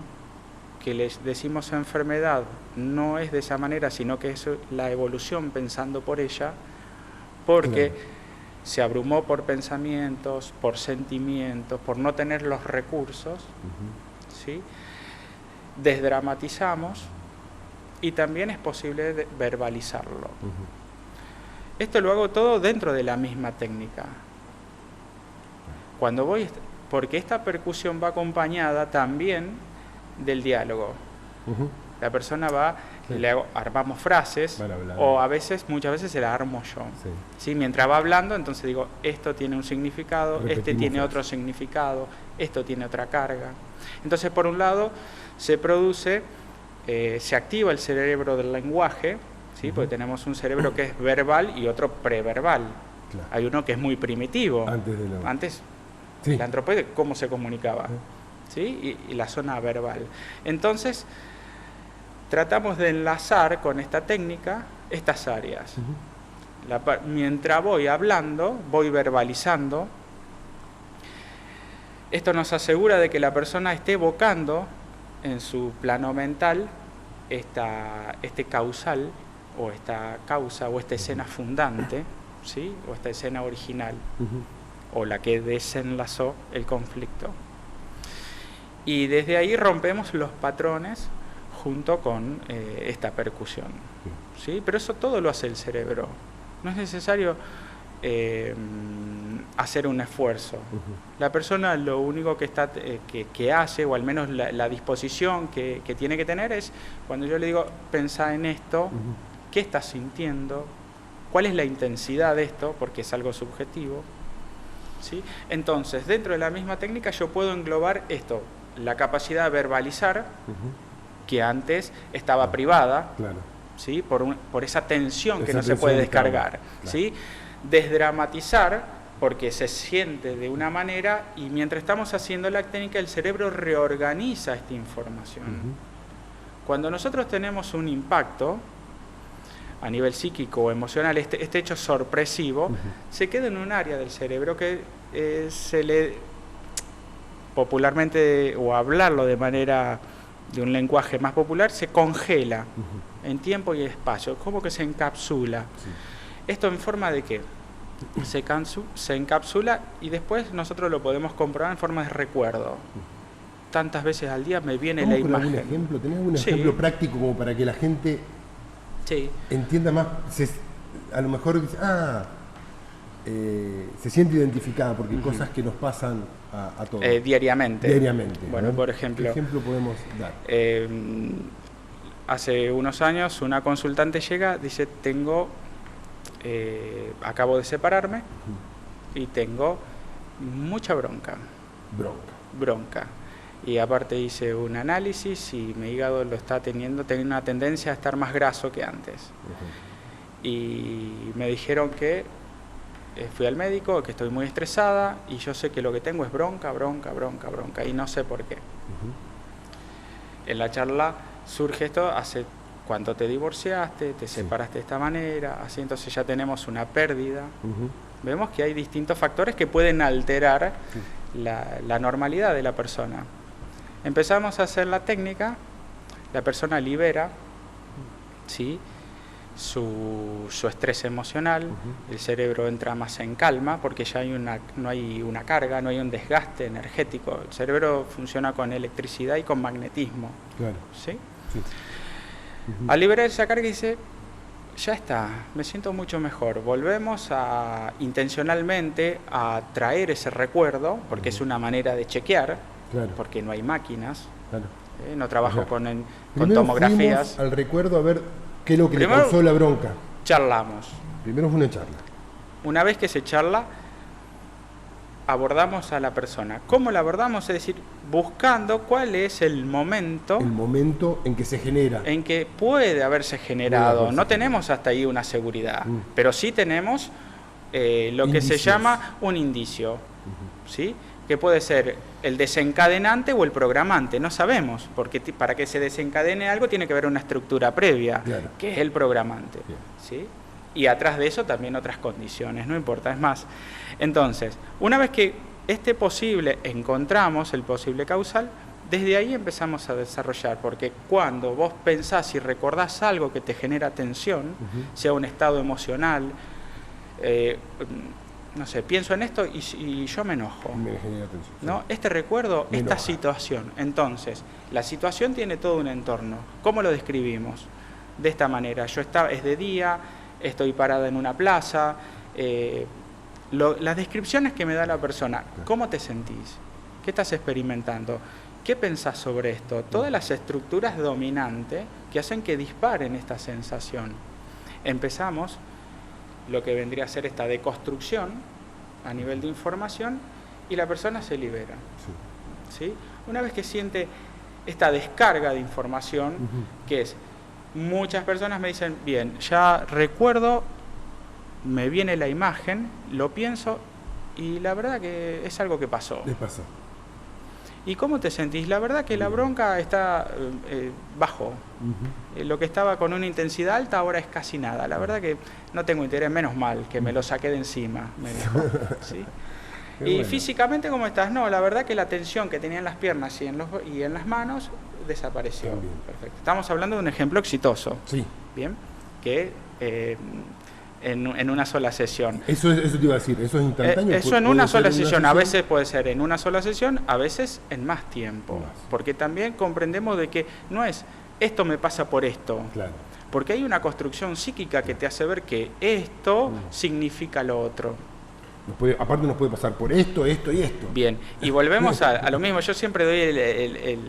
que les decimos enfermedad no es de esa manera, sino que es la evolución pensando por ella, porque se abrumó por pensamientos, por sentimientos, por no tener los recursos, ¿sí? Desdramatizamos y también es posible verbalizarlo. Esto lo hago todo dentro de la misma técnica. Porque esta percusión va acompañada también del diálogo. La persona armamos frases, o muchas veces se las armo yo. ¿Sí? Mientras va hablando, entonces digo, esto tiene un significado, este tiene otro significado, esto tiene otra carga. Entonces, por un lado, se activa el cerebro del lenguaje, ¿sí? Porque tenemos un cerebro que es verbal y otro preverbal. Claro. Hay uno que es muy primitivo. Antes el antropoide, ¿cómo se comunicaba? ¿Sí? Y la zona verbal. Entonces, tratamos de enlazar con esta técnica estas áreas. Mientras voy hablando, voy verbalizando. Esto nos asegura de que la persona esté evocando en su plano mental este causal, o esta causa, o esta escena fundante, ¿sí? O esta escena original, o la que desenlazó el conflicto. Y desde ahí rompemos los patrones junto con esta percusión. ¿Sí? Pero eso todo lo hace el cerebro. No es necesario hacer un esfuerzo. La persona lo único que hace, o al menos la disposición que tiene que tener es, cuando yo le digo, pensá en esto, ¿qué estás sintiendo? ¿Cuál es la intensidad de esto? Porque es algo subjetivo. ¿Sí? Entonces, dentro de la misma técnica yo puedo englobar esto, la capacidad de verbalizar, que antes estaba privada, ¿sí? por esa tensión que no se puede descargar. ¿Sí? Desdramatizar, porque se siente de una manera, y mientras estamos haciendo la técnica, el cerebro reorganiza esta información. Cuando nosotros tenemos un impacto a nivel psíquico o emocional, este hecho sorpresivo, se queda en un área del cerebro que se le, popularmente, o hablarlo de un lenguaje más popular, se congela en tiempo y espacio, como que se encapsula. ¿Esto en forma de qué? Se encapsula y después nosotros lo podemos comprobar en forma de recuerdo. Tantas veces al día me viene la imagen. ¿Algún ejemplo? ¿Tenés algún ejemplo práctico como para que la gente entienda más? A lo mejor dice, se siente identificada, porque cosas que nos pasan a todos. Diariamente. Bueno, por ejemplo, ¿qué ejemplo podemos dar? Hace unos años una consultante llega, dice, tengo acabo de separarme y tengo mucha bronca. Bronca. Y aparte hice un análisis y mi hígado lo está tiene una tendencia a estar más graso que antes. Y me dijeron que fui al médico, que estoy muy estresada y yo sé que lo que tengo es bronca y no sé por qué. En la charla surge esto, ¿hace cuánto te divorciaste? ¿Te separaste de esta manera? Así entonces ya tenemos una pérdida. Vemos que hay distintos factores que pueden alterar la normalidad de la persona. Empezamos a hacer la técnica, la persona libera, ¿sí?, su estrés emocional, el cerebro entra más en calma porque ya no hay una carga, no hay un desgaste energético. El cerebro funciona con electricidad y con magnetismo. Claro. ¿Sí? Al liberar esa carga dice, ya está, me siento mucho mejor. Volvemos intencionalmente a traer ese recuerdo, porque es una manera de chequear, porque no hay máquinas, no trabajo con tomografías. Al recuerdo a ver qué es lo que le causó la bronca. Charlamos. Primero fue una charla. Una vez que se charla, abordamos a la persona. ¿Cómo la abordamos? Es decir, buscando cuál es el momento... El momento en que se genera. En que puede haberse generado. No tenemos hasta ahí una seguridad, pero sí tenemos lo que se llama un indicio, ¿sí?, que puede ser el desencadenante o el programante, no sabemos, porque para que se desencadene algo tiene que haber una estructura previa, que es el programante, ¿sí? Y atrás de eso también otras condiciones, no importa, es más. Entonces, una vez que encontramos el posible causal, desde ahí empezamos a desarrollar, porque cuando vos pensás y recordás algo que te genera tensión, sea un estado emocional, no sé, pienso en esto y yo me enojo. Me genera tensión. ¿No? Este recuerdo, esta situación. Entonces, la situación tiene todo un entorno. ¿Cómo lo describimos? De esta manera. Es de día, estoy parada en una plaza. Las descripciones que me da la persona. ¿Cómo te sentís? ¿Qué estás experimentando? ¿Qué pensás sobre esto? Todas las estructuras dominantes que hacen que disparen esta sensación. Empezamos lo que vendría a ser esta deconstrucción a nivel de información y la persona se libera. ¿Sí? Una vez que siente esta descarga de información, que es, muchas personas me dicen, bien, ya recuerdo, me viene la imagen, lo pienso y la verdad que es algo que pasó. Les pasó. ¿Y cómo te sentís? La verdad que la bronca está bajo. Lo que estaba con una intensidad alta ahora es casi nada. La verdad que no tengo interés, menos mal, que me lo saqué de encima. Me dijo, ¿sí? Y bueno, físicamente, ¿cómo estás? No, la verdad que la tensión que tenía en las piernas y en las manos desapareció. Perfecto. Estamos hablando de un ejemplo exitoso. Sí. Bien, que en una sola sesión. Eso te iba a decir, eso es instantáneo. Eso en una sola sesión, a veces puede ser en una sola sesión, a veces en más tiempo. Porque también comprendemos de que no es esto me pasa por esto. Claro. Porque hay una construcción psíquica que te hace ver que esto significa lo otro. Aparte nos puede pasar por esto y esto. Bien, y volvemos a lo mismo. Yo siempre doy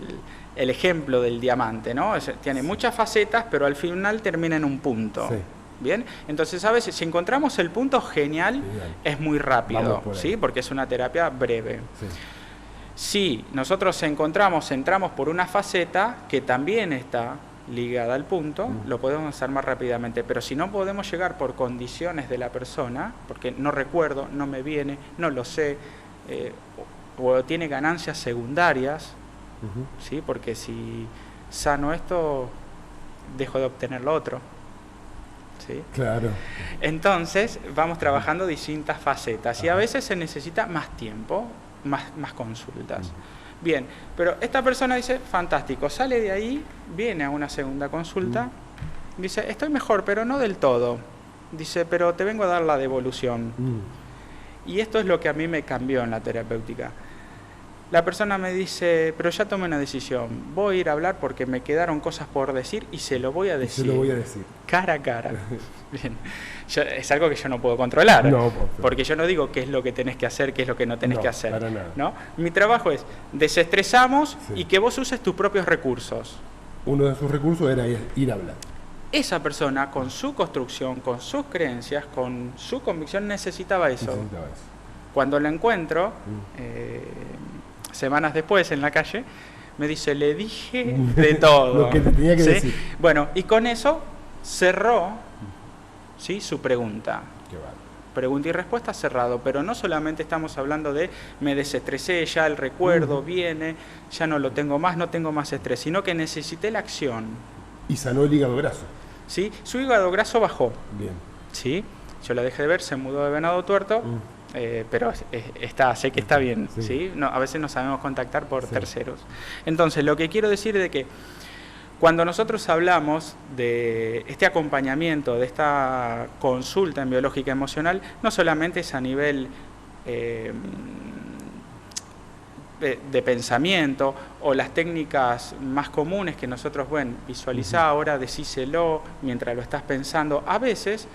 el ejemplo del diamante, ¿no? Tiene muchas facetas, pero al final termina en un punto. Sí. Bien, entonces a veces si encontramos el punto genial. Es muy rápido, ¿sí? Porque es una terapia breve. Sí. Si nosotros entramos por una faceta que también está ligada al punto, lo podemos hacer más rápidamente, pero si no podemos llegar por condiciones de la persona, porque no recuerdo, no me viene, no lo sé, o tiene ganancias secundarias, ¿sí? Porque si sano esto, dejo de obtener lo otro. ¿Sí? Claro. Entonces vamos trabajando distintas facetas y a veces se necesita más tiempo, más consultas. Bien, pero esta persona dice, fantástico, sale de ahí, viene a una segunda consulta, dice, estoy mejor, pero no del todo. Dice, pero te vengo a dar la devolución. Y esto es lo que a mí me cambió en la terapéutica. La persona me dice, pero ya tomé una decisión, voy a ir a hablar porque me quedaron cosas por decir y se lo voy a decir. Se lo voy a decir. Cara a cara. Bien. Es algo que yo no puedo controlar, no, porque yo no digo qué es lo que tenés que hacer, qué es lo que no tenés que hacer. Para nada. ¿No? Mi trabajo es, desestresamos y que vos uses tus propios recursos. Uno de sus recursos era ir a hablar. esa persona con su construcción, con sus creencias, con su convicción necesitaba eso. Necesitaba eso. Cuando lo encuentro, semanas después en la calle, me dice, le dije de todo. Lo que te tenía que ¿sí? decir. Bueno, y con eso cerró, ¿sí?, su pregunta. Qué bárbaro. Pregunta y respuesta cerrado, pero no solamente estamos hablando de me desestresé, ya el recuerdo viene, ya no lo tengo más, no tengo más estrés, sino que necesité la acción. Y sanó el hígado graso. ¿Sí? Su hígado graso bajó. Bien. ¿Sí? Yo la dejé de ver, se mudó de Venado Tuerto, pero sé que está bien. Sí. ¿Sí? No, a veces no sabemos contactar por Sí. terceros. Entonces, lo que quiero decir es de que cuando nosotros hablamos de este acompañamiento, de esta consulta en biológica emocional, no solamente es a nivel de pensamiento o las técnicas más comunes que nosotros, visualizá ahora, decíselo mientras lo estás pensando. A veces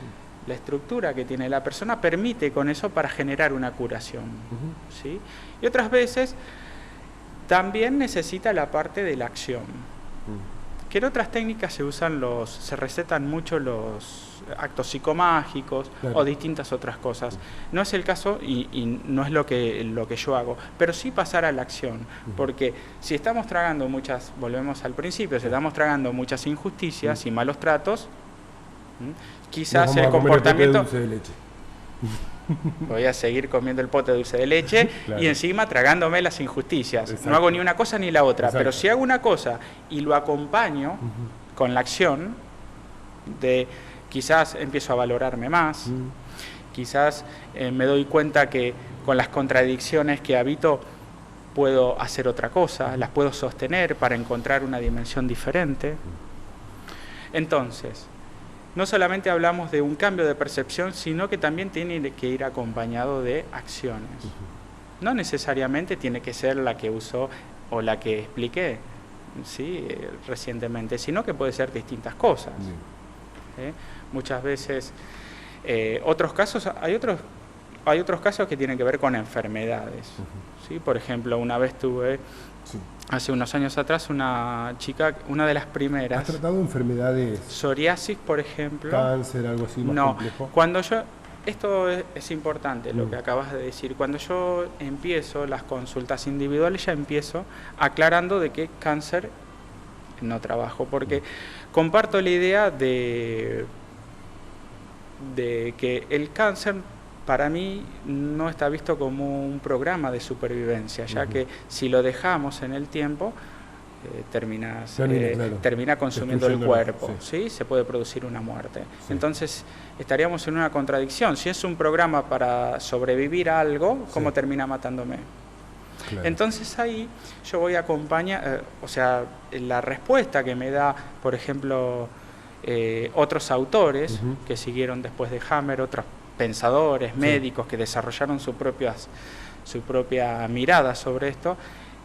la estructura que tiene la persona permite con eso para generar una curación. ¿Sí? Y otras veces también necesita la parte de la acción. Que en otras técnicas se recetan mucho los actos psicomágicos, claro, o distintas otras cosas. No es el caso y no es lo que yo hago, pero sí pasar a la acción, porque si estamos tragando volvemos al principio, si estamos tragando muchas injusticias y malos tratos, quizás el comportamiento... Voy a seguir comiendo el pote de dulce de leche claro, y encima tragándome las injusticias. Exacto. No hago ni una cosa ni la otra. Exacto. Pero si hago una cosa y lo acompaño con la acción, de quizás empiezo a valorarme más, quizás me doy cuenta que con las contradicciones que habito puedo hacer otra cosa, las puedo sostener para encontrar una dimensión diferente. Entonces, no solamente hablamos de un cambio de percepción, sino que también tiene que ir acompañado de acciones. No necesariamente tiene que ser la que usó o la que expliqué, ¿sí?, recientemente, sino que puede ser distintas cosas. Muchas veces, otros casos, hay otros casos que tienen que ver con enfermedades. ¿Sí? Por ejemplo, una vez tuve... Hace unos años atrás, una chica, una de las primeras... ¿Has tratado enfermedades? Psoriasis, por ejemplo. Cáncer, algo así más complejo. Cuando yo... Esto es importante, lo que acabas de decir. Cuando yo empiezo las consultas individuales, ya empiezo aclarando de que cáncer no trabajo, porque comparto la idea de que el cáncer... para mí no está visto como un programa de supervivencia, ya que si lo dejamos en el tiempo, termina consumiendo el cuerpo, ¿sí? Se puede producir una muerte. Sí. Entonces estaríamos en una contradicción. Si es un programa para sobrevivir a algo, ¿cómo termina matándome? Claro. Entonces ahí yo voy a acompañar, la respuesta que me da, por ejemplo, otros autores que siguieron después de Hammer, otros pensadores, médicos que desarrollaron su propia mirada sobre esto,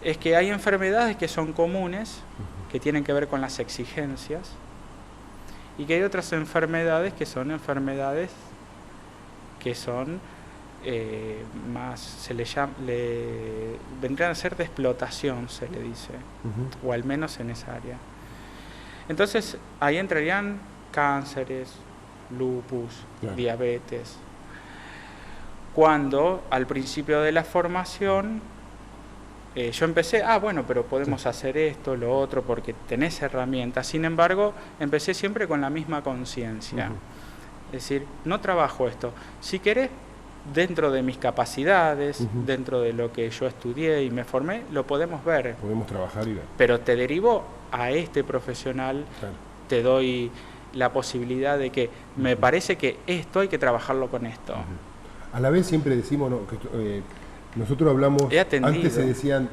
es que hay enfermedades que son comunes, que tienen que ver con las exigencias, y que hay otras enfermedades que son más, vendrían a ser de explotación, se le dice, o al menos en esa área. Entonces, ahí entrarían cánceres, lupus, diabetes. Cuando al principio de la formación yo empecé, pero podemos hacer esto, lo otro, porque tenés herramientas. Sin embargo, empecé siempre con la misma conciencia. Es decir, no trabajo esto. Si querés, dentro de mis capacidades, dentro de lo que yo estudié y me formé, lo podemos ver. Podemos trabajar y ver. Pero te derivo a este profesional, te doy la posibilidad de que me parece que esto hay que trabajarlo con esto. A la vez siempre decimos, nosotros hablamos, antes se decían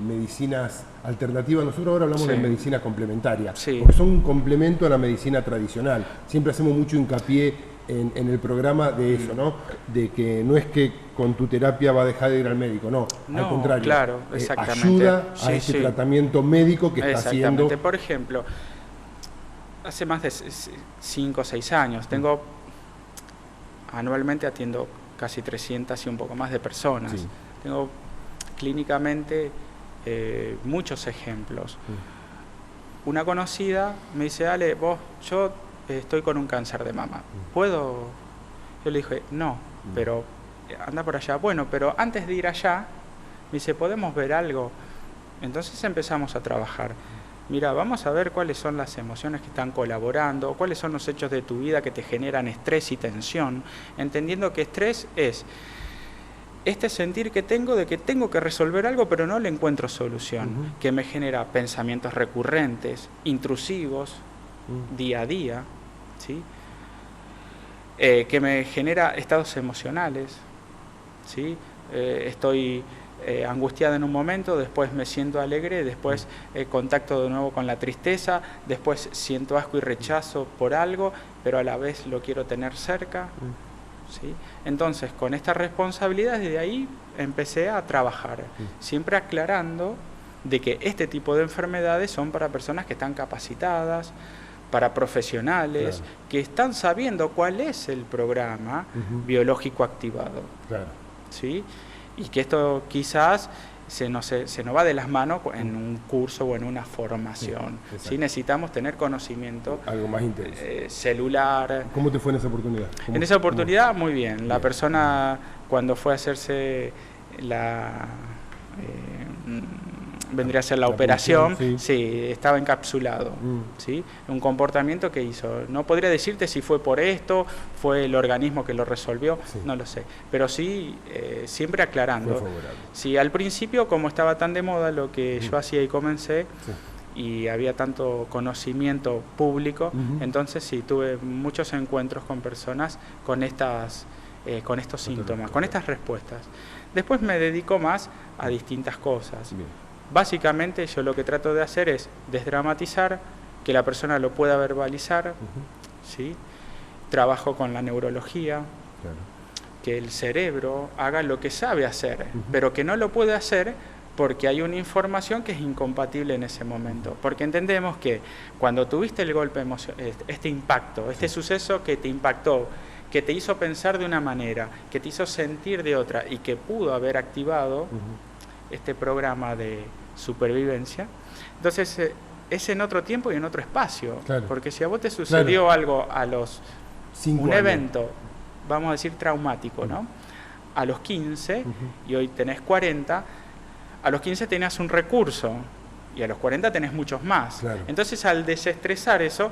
medicinas alternativas, nosotros ahora hablamos de medicina complementaria, porque son un complemento a la medicina tradicional. Siempre hacemos mucho hincapié en el programa de eso, ¿no? De que no es que con tu terapia va a dejar de ir al médico, no, al contrario, claro, exactamente. Ayuda a ese tratamiento médico que está haciendo. Por ejemplo, hace más de 5 o 6 años, anualmente atiendo casi 300 y un poco más de personas. Tengo clínicamente muchos ejemplos. Una conocida me dice, Ale, yo estoy con un cáncer de mama. ¿Puedo? Yo le dije, no, pero anda por allá. Bueno, pero antes de ir allá, me dice, ¿podemos ver algo? Entonces empezamos a trabajar. Mira, vamos a ver cuáles son las emociones que están colaborando, cuáles son los hechos de tu vida que te generan estrés y tensión, entendiendo que estrés es este sentir que tengo de que tengo que resolver algo pero no le encuentro solución, que me genera pensamientos recurrentes, intrusivos, día a día, ¿sí? Que me genera estados emocionales, ¿sí? Estoy angustiada en un momento, después me siento alegre, después contacto de nuevo con la tristeza, después siento asco y rechazo por algo, pero a la vez lo quiero tener cerca, ¿sí? Entonces, con esta responsabilidad, desde ahí empecé a trabajar, siempre aclarando de que este tipo de enfermedades son para personas que están capacitadas, para profesionales, claro, que están sabiendo cuál es el programa biológico activado, claro, ¿sí? Y que esto quizás se nos va de las manos en un curso o en una formación. Sí, necesitamos tener conocimiento. Algo más intenso. Celular. ¿Cómo te fue en esa oportunidad? En esa oportunidad, muy bien. La persona, cuando fue a hacerse la... vendría a ser la operación, sí, estaba encapsulado, ¿sí? Un comportamiento que hizo. No podría decirte si fue por esto, fue el organismo que lo resolvió, no lo sé. Pero sí, siempre aclarando. Sí, al principio, como estaba tan de moda lo que yo hacía y comencé, y había tanto conocimiento público, entonces sí, tuve muchos encuentros con personas con estos síntomas, con estas respuestas. Después me dedico más a distintas cosas. Básicamente yo lo que trato de hacer es desdramatizar, que la persona lo pueda verbalizar, ¿sí? Trabajo con la neurología, que el cerebro haga lo que sabe hacer, pero que no lo puede hacer porque hay una información que es incompatible en ese momento. Porque entendemos que cuando tuviste el golpe emocional, este impacto, este suceso que te impactó, que te hizo pensar de una manera, que te hizo sentir de otra y que pudo haber activado este programa de supervivencia, entonces es en otro tiempo y en otro espacio, porque si a vos te sucedió algo a los 5 un años. Evento, vamos a decir traumático, ¿no? A los 15 y hoy tenés 40, a los 15 tenías un recurso y a los 40 tenés muchos más. Entonces al desestresar eso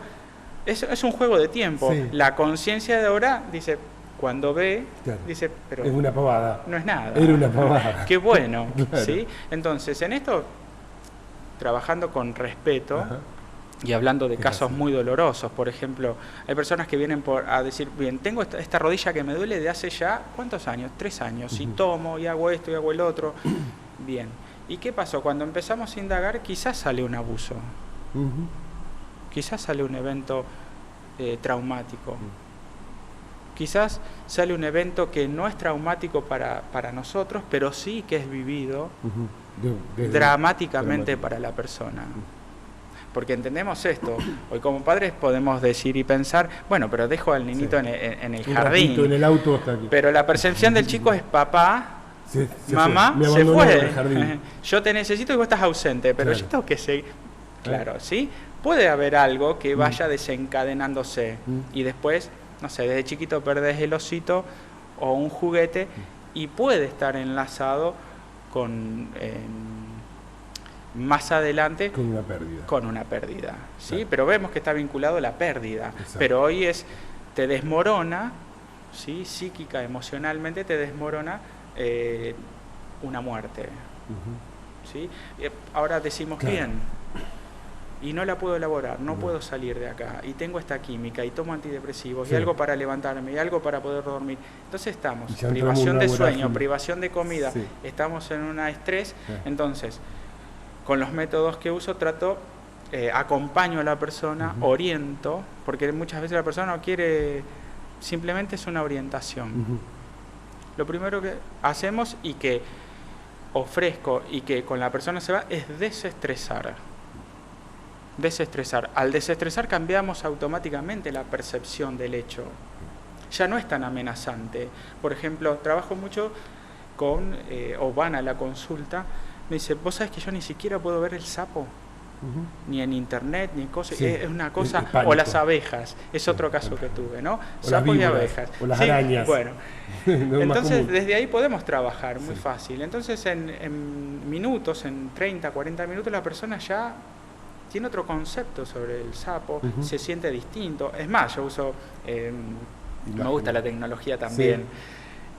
es un juego de tiempo. La conciencia de ahora dice, cuando ve, dice, pero es una pavada. No es nada. Era una pavada. Qué bueno, ¿sí? Entonces, en esto, trabajando con respeto y hablando de casos muy dolorosos, por ejemplo, hay personas que vienen a decir, bien, tengo esta rodilla que me duele de hace ya, ¿cuántos años? 3 años, y tomo, y hago esto, y hago el otro. Bien. ¿Y qué pasó? Cuando empezamos a indagar, quizás sale un abuso. Quizás sale un evento traumático. Quizás sale un evento que no es traumático para nosotros, pero sí que es vivido dramáticamente para la persona. Porque entendemos esto. Hoy como padres podemos decir y pensar, bueno, pero dejo al niñito en el jardín. En el auto hasta aquí. Pero la percepción del chico es papá, mamá, se fue. Yo te necesito y vos estás ausente, pero yo tengo que seguir. Claro, ¿sí? Puede haber algo que vaya desencadenándose y después, no sé, desde chiquito perdés el osito o un juguete y puede estar enlazado con más adelante con una pérdida, ¿sí? Pero vemos que está vinculado a la pérdida. Pero hoy te desmorona, ¿sí? Psíquica, emocionalmente te desmorona una muerte, ¿sí? Ahora decimos bien. Y no la puedo elaborar, no puedo salir de acá, y tengo esta química, y tomo antidepresivos, y algo para levantarme, y algo para poder dormir. Entonces estamos, privación de sueño, privación de comida, estamos en un estrés. Entonces, con los métodos que uso, trato, acompaño a la persona, oriento, porque muchas veces la persona no quiere, simplemente es una orientación. Lo primero que hacemos y que ofrezco y que con la persona se va es desestresar. Al desestresar cambiamos automáticamente la percepción del hecho. Ya no es tan amenazante. Por ejemplo, trabajo mucho con, o van a la consulta, me dice, ¿vos sabés que yo ni siquiera puedo ver el sapo? ni en internet, ni en cosas. Sí, Es una cosa. es pánico. O las abejas, es otro caso que tuve, ¿no? O las Sapos y víboras, abejas. o las Sí, arañas. bueno. No es más Entonces, común. desde ahí podemos trabajar muy Sí. fácil. Entonces, en minutos, en 30, 40 minutos, la persona ya tiene otro concepto sobre el sapo, se siente distinto. Es más, yo uso, me gusta la tecnología también.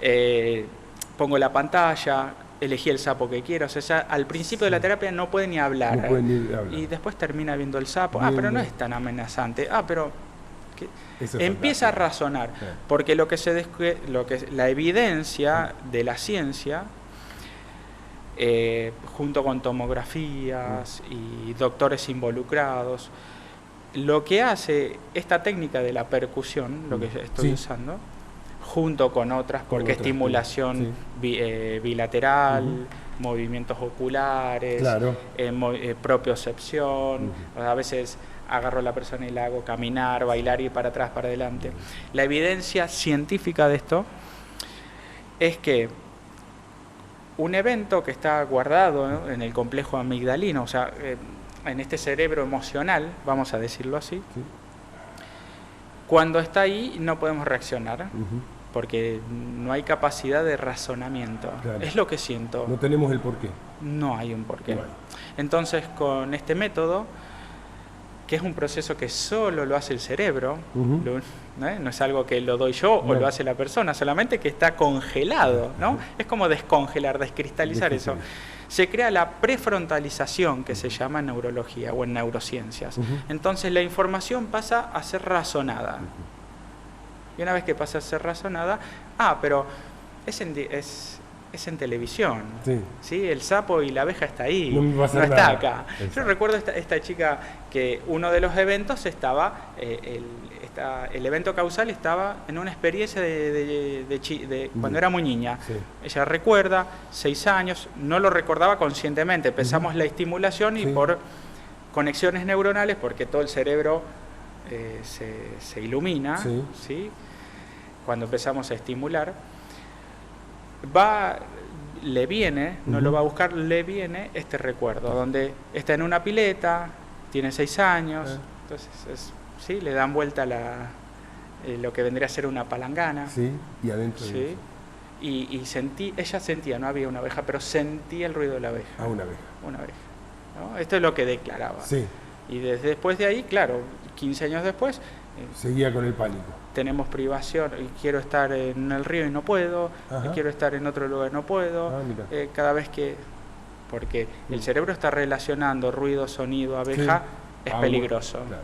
Sí. Pongo la pantalla, elegí el sapo que quiero. O sea, ya al principio de la terapia no puede ni hablar. No puede ni hablar. Y después termina viendo el sapo. Viendo. Pero no es tan amenazante. Pero Eso es empieza a fantástico. razonar. Sí. Porque la evidencia de la ciencia, junto con tomografías y doctores involucrados, lo que hace esta técnica de la percusión, lo que estoy usando, junto con otras, porque estimulación bilateral, movimientos oculares, Claro. propiocepción, a veces agarro a la persona y la hago caminar, bailar, ir para atrás, para adelante. La evidencia científica de esto es que un evento que está guardado, ¿no?, en el complejo amigdalino, o sea, en este cerebro emocional, vamos a decirlo así, cuando está ahí no podemos reaccionar, porque no hay capacidad de razonamiento. Claro. Es lo que siento. No tenemos el porqué. No hay un porqué. Bueno. Entonces, con este método, que es un proceso que solo lo hace el cerebro, no es algo que lo doy yo o lo hace la persona, solamente que está congelado, ¿no? Es como descongelar, descristalizar eso. Se crea la prefrontalización, que se llama en neurología o en neurociencias. Entonces la información pasa a ser razonada. Y una vez que pasa a ser razonada, pero es en televisión. Sí. El sapo y la abeja está ahí, no está nada. acá. Exacto. Yo recuerdo esta chica que uno de los eventos estaba, el evento causal estaba en una experiencia de cuando era muy niña. Sí. Ella recuerda, 6 años, no lo recordaba conscientemente. Empezamos la estimulación y por conexiones neuronales, porque todo el cerebro se ilumina, ¿sí? Cuando empezamos a estimular, le viene, no lo va a buscar, le viene este recuerdo, donde está en una pileta, tiene 6 años, entonces le dan vuelta lo que vendría a ser una palangana. Sí, y adentro. Sí. Y ella sentía, no había una abeja, pero sentía el ruido de la abeja. Una abeja. Una abeja, ¿no? Esto es lo que declaraba. Sí. Y después de ahí, claro, 15 años después, seguía con el pánico. Tenemos privación, y quiero estar en el río y no puedo, quiero estar en otro lugar y no puedo, cada vez que... Porque el cerebro está relacionando ruido, sonido, abeja, es peligroso. Claro.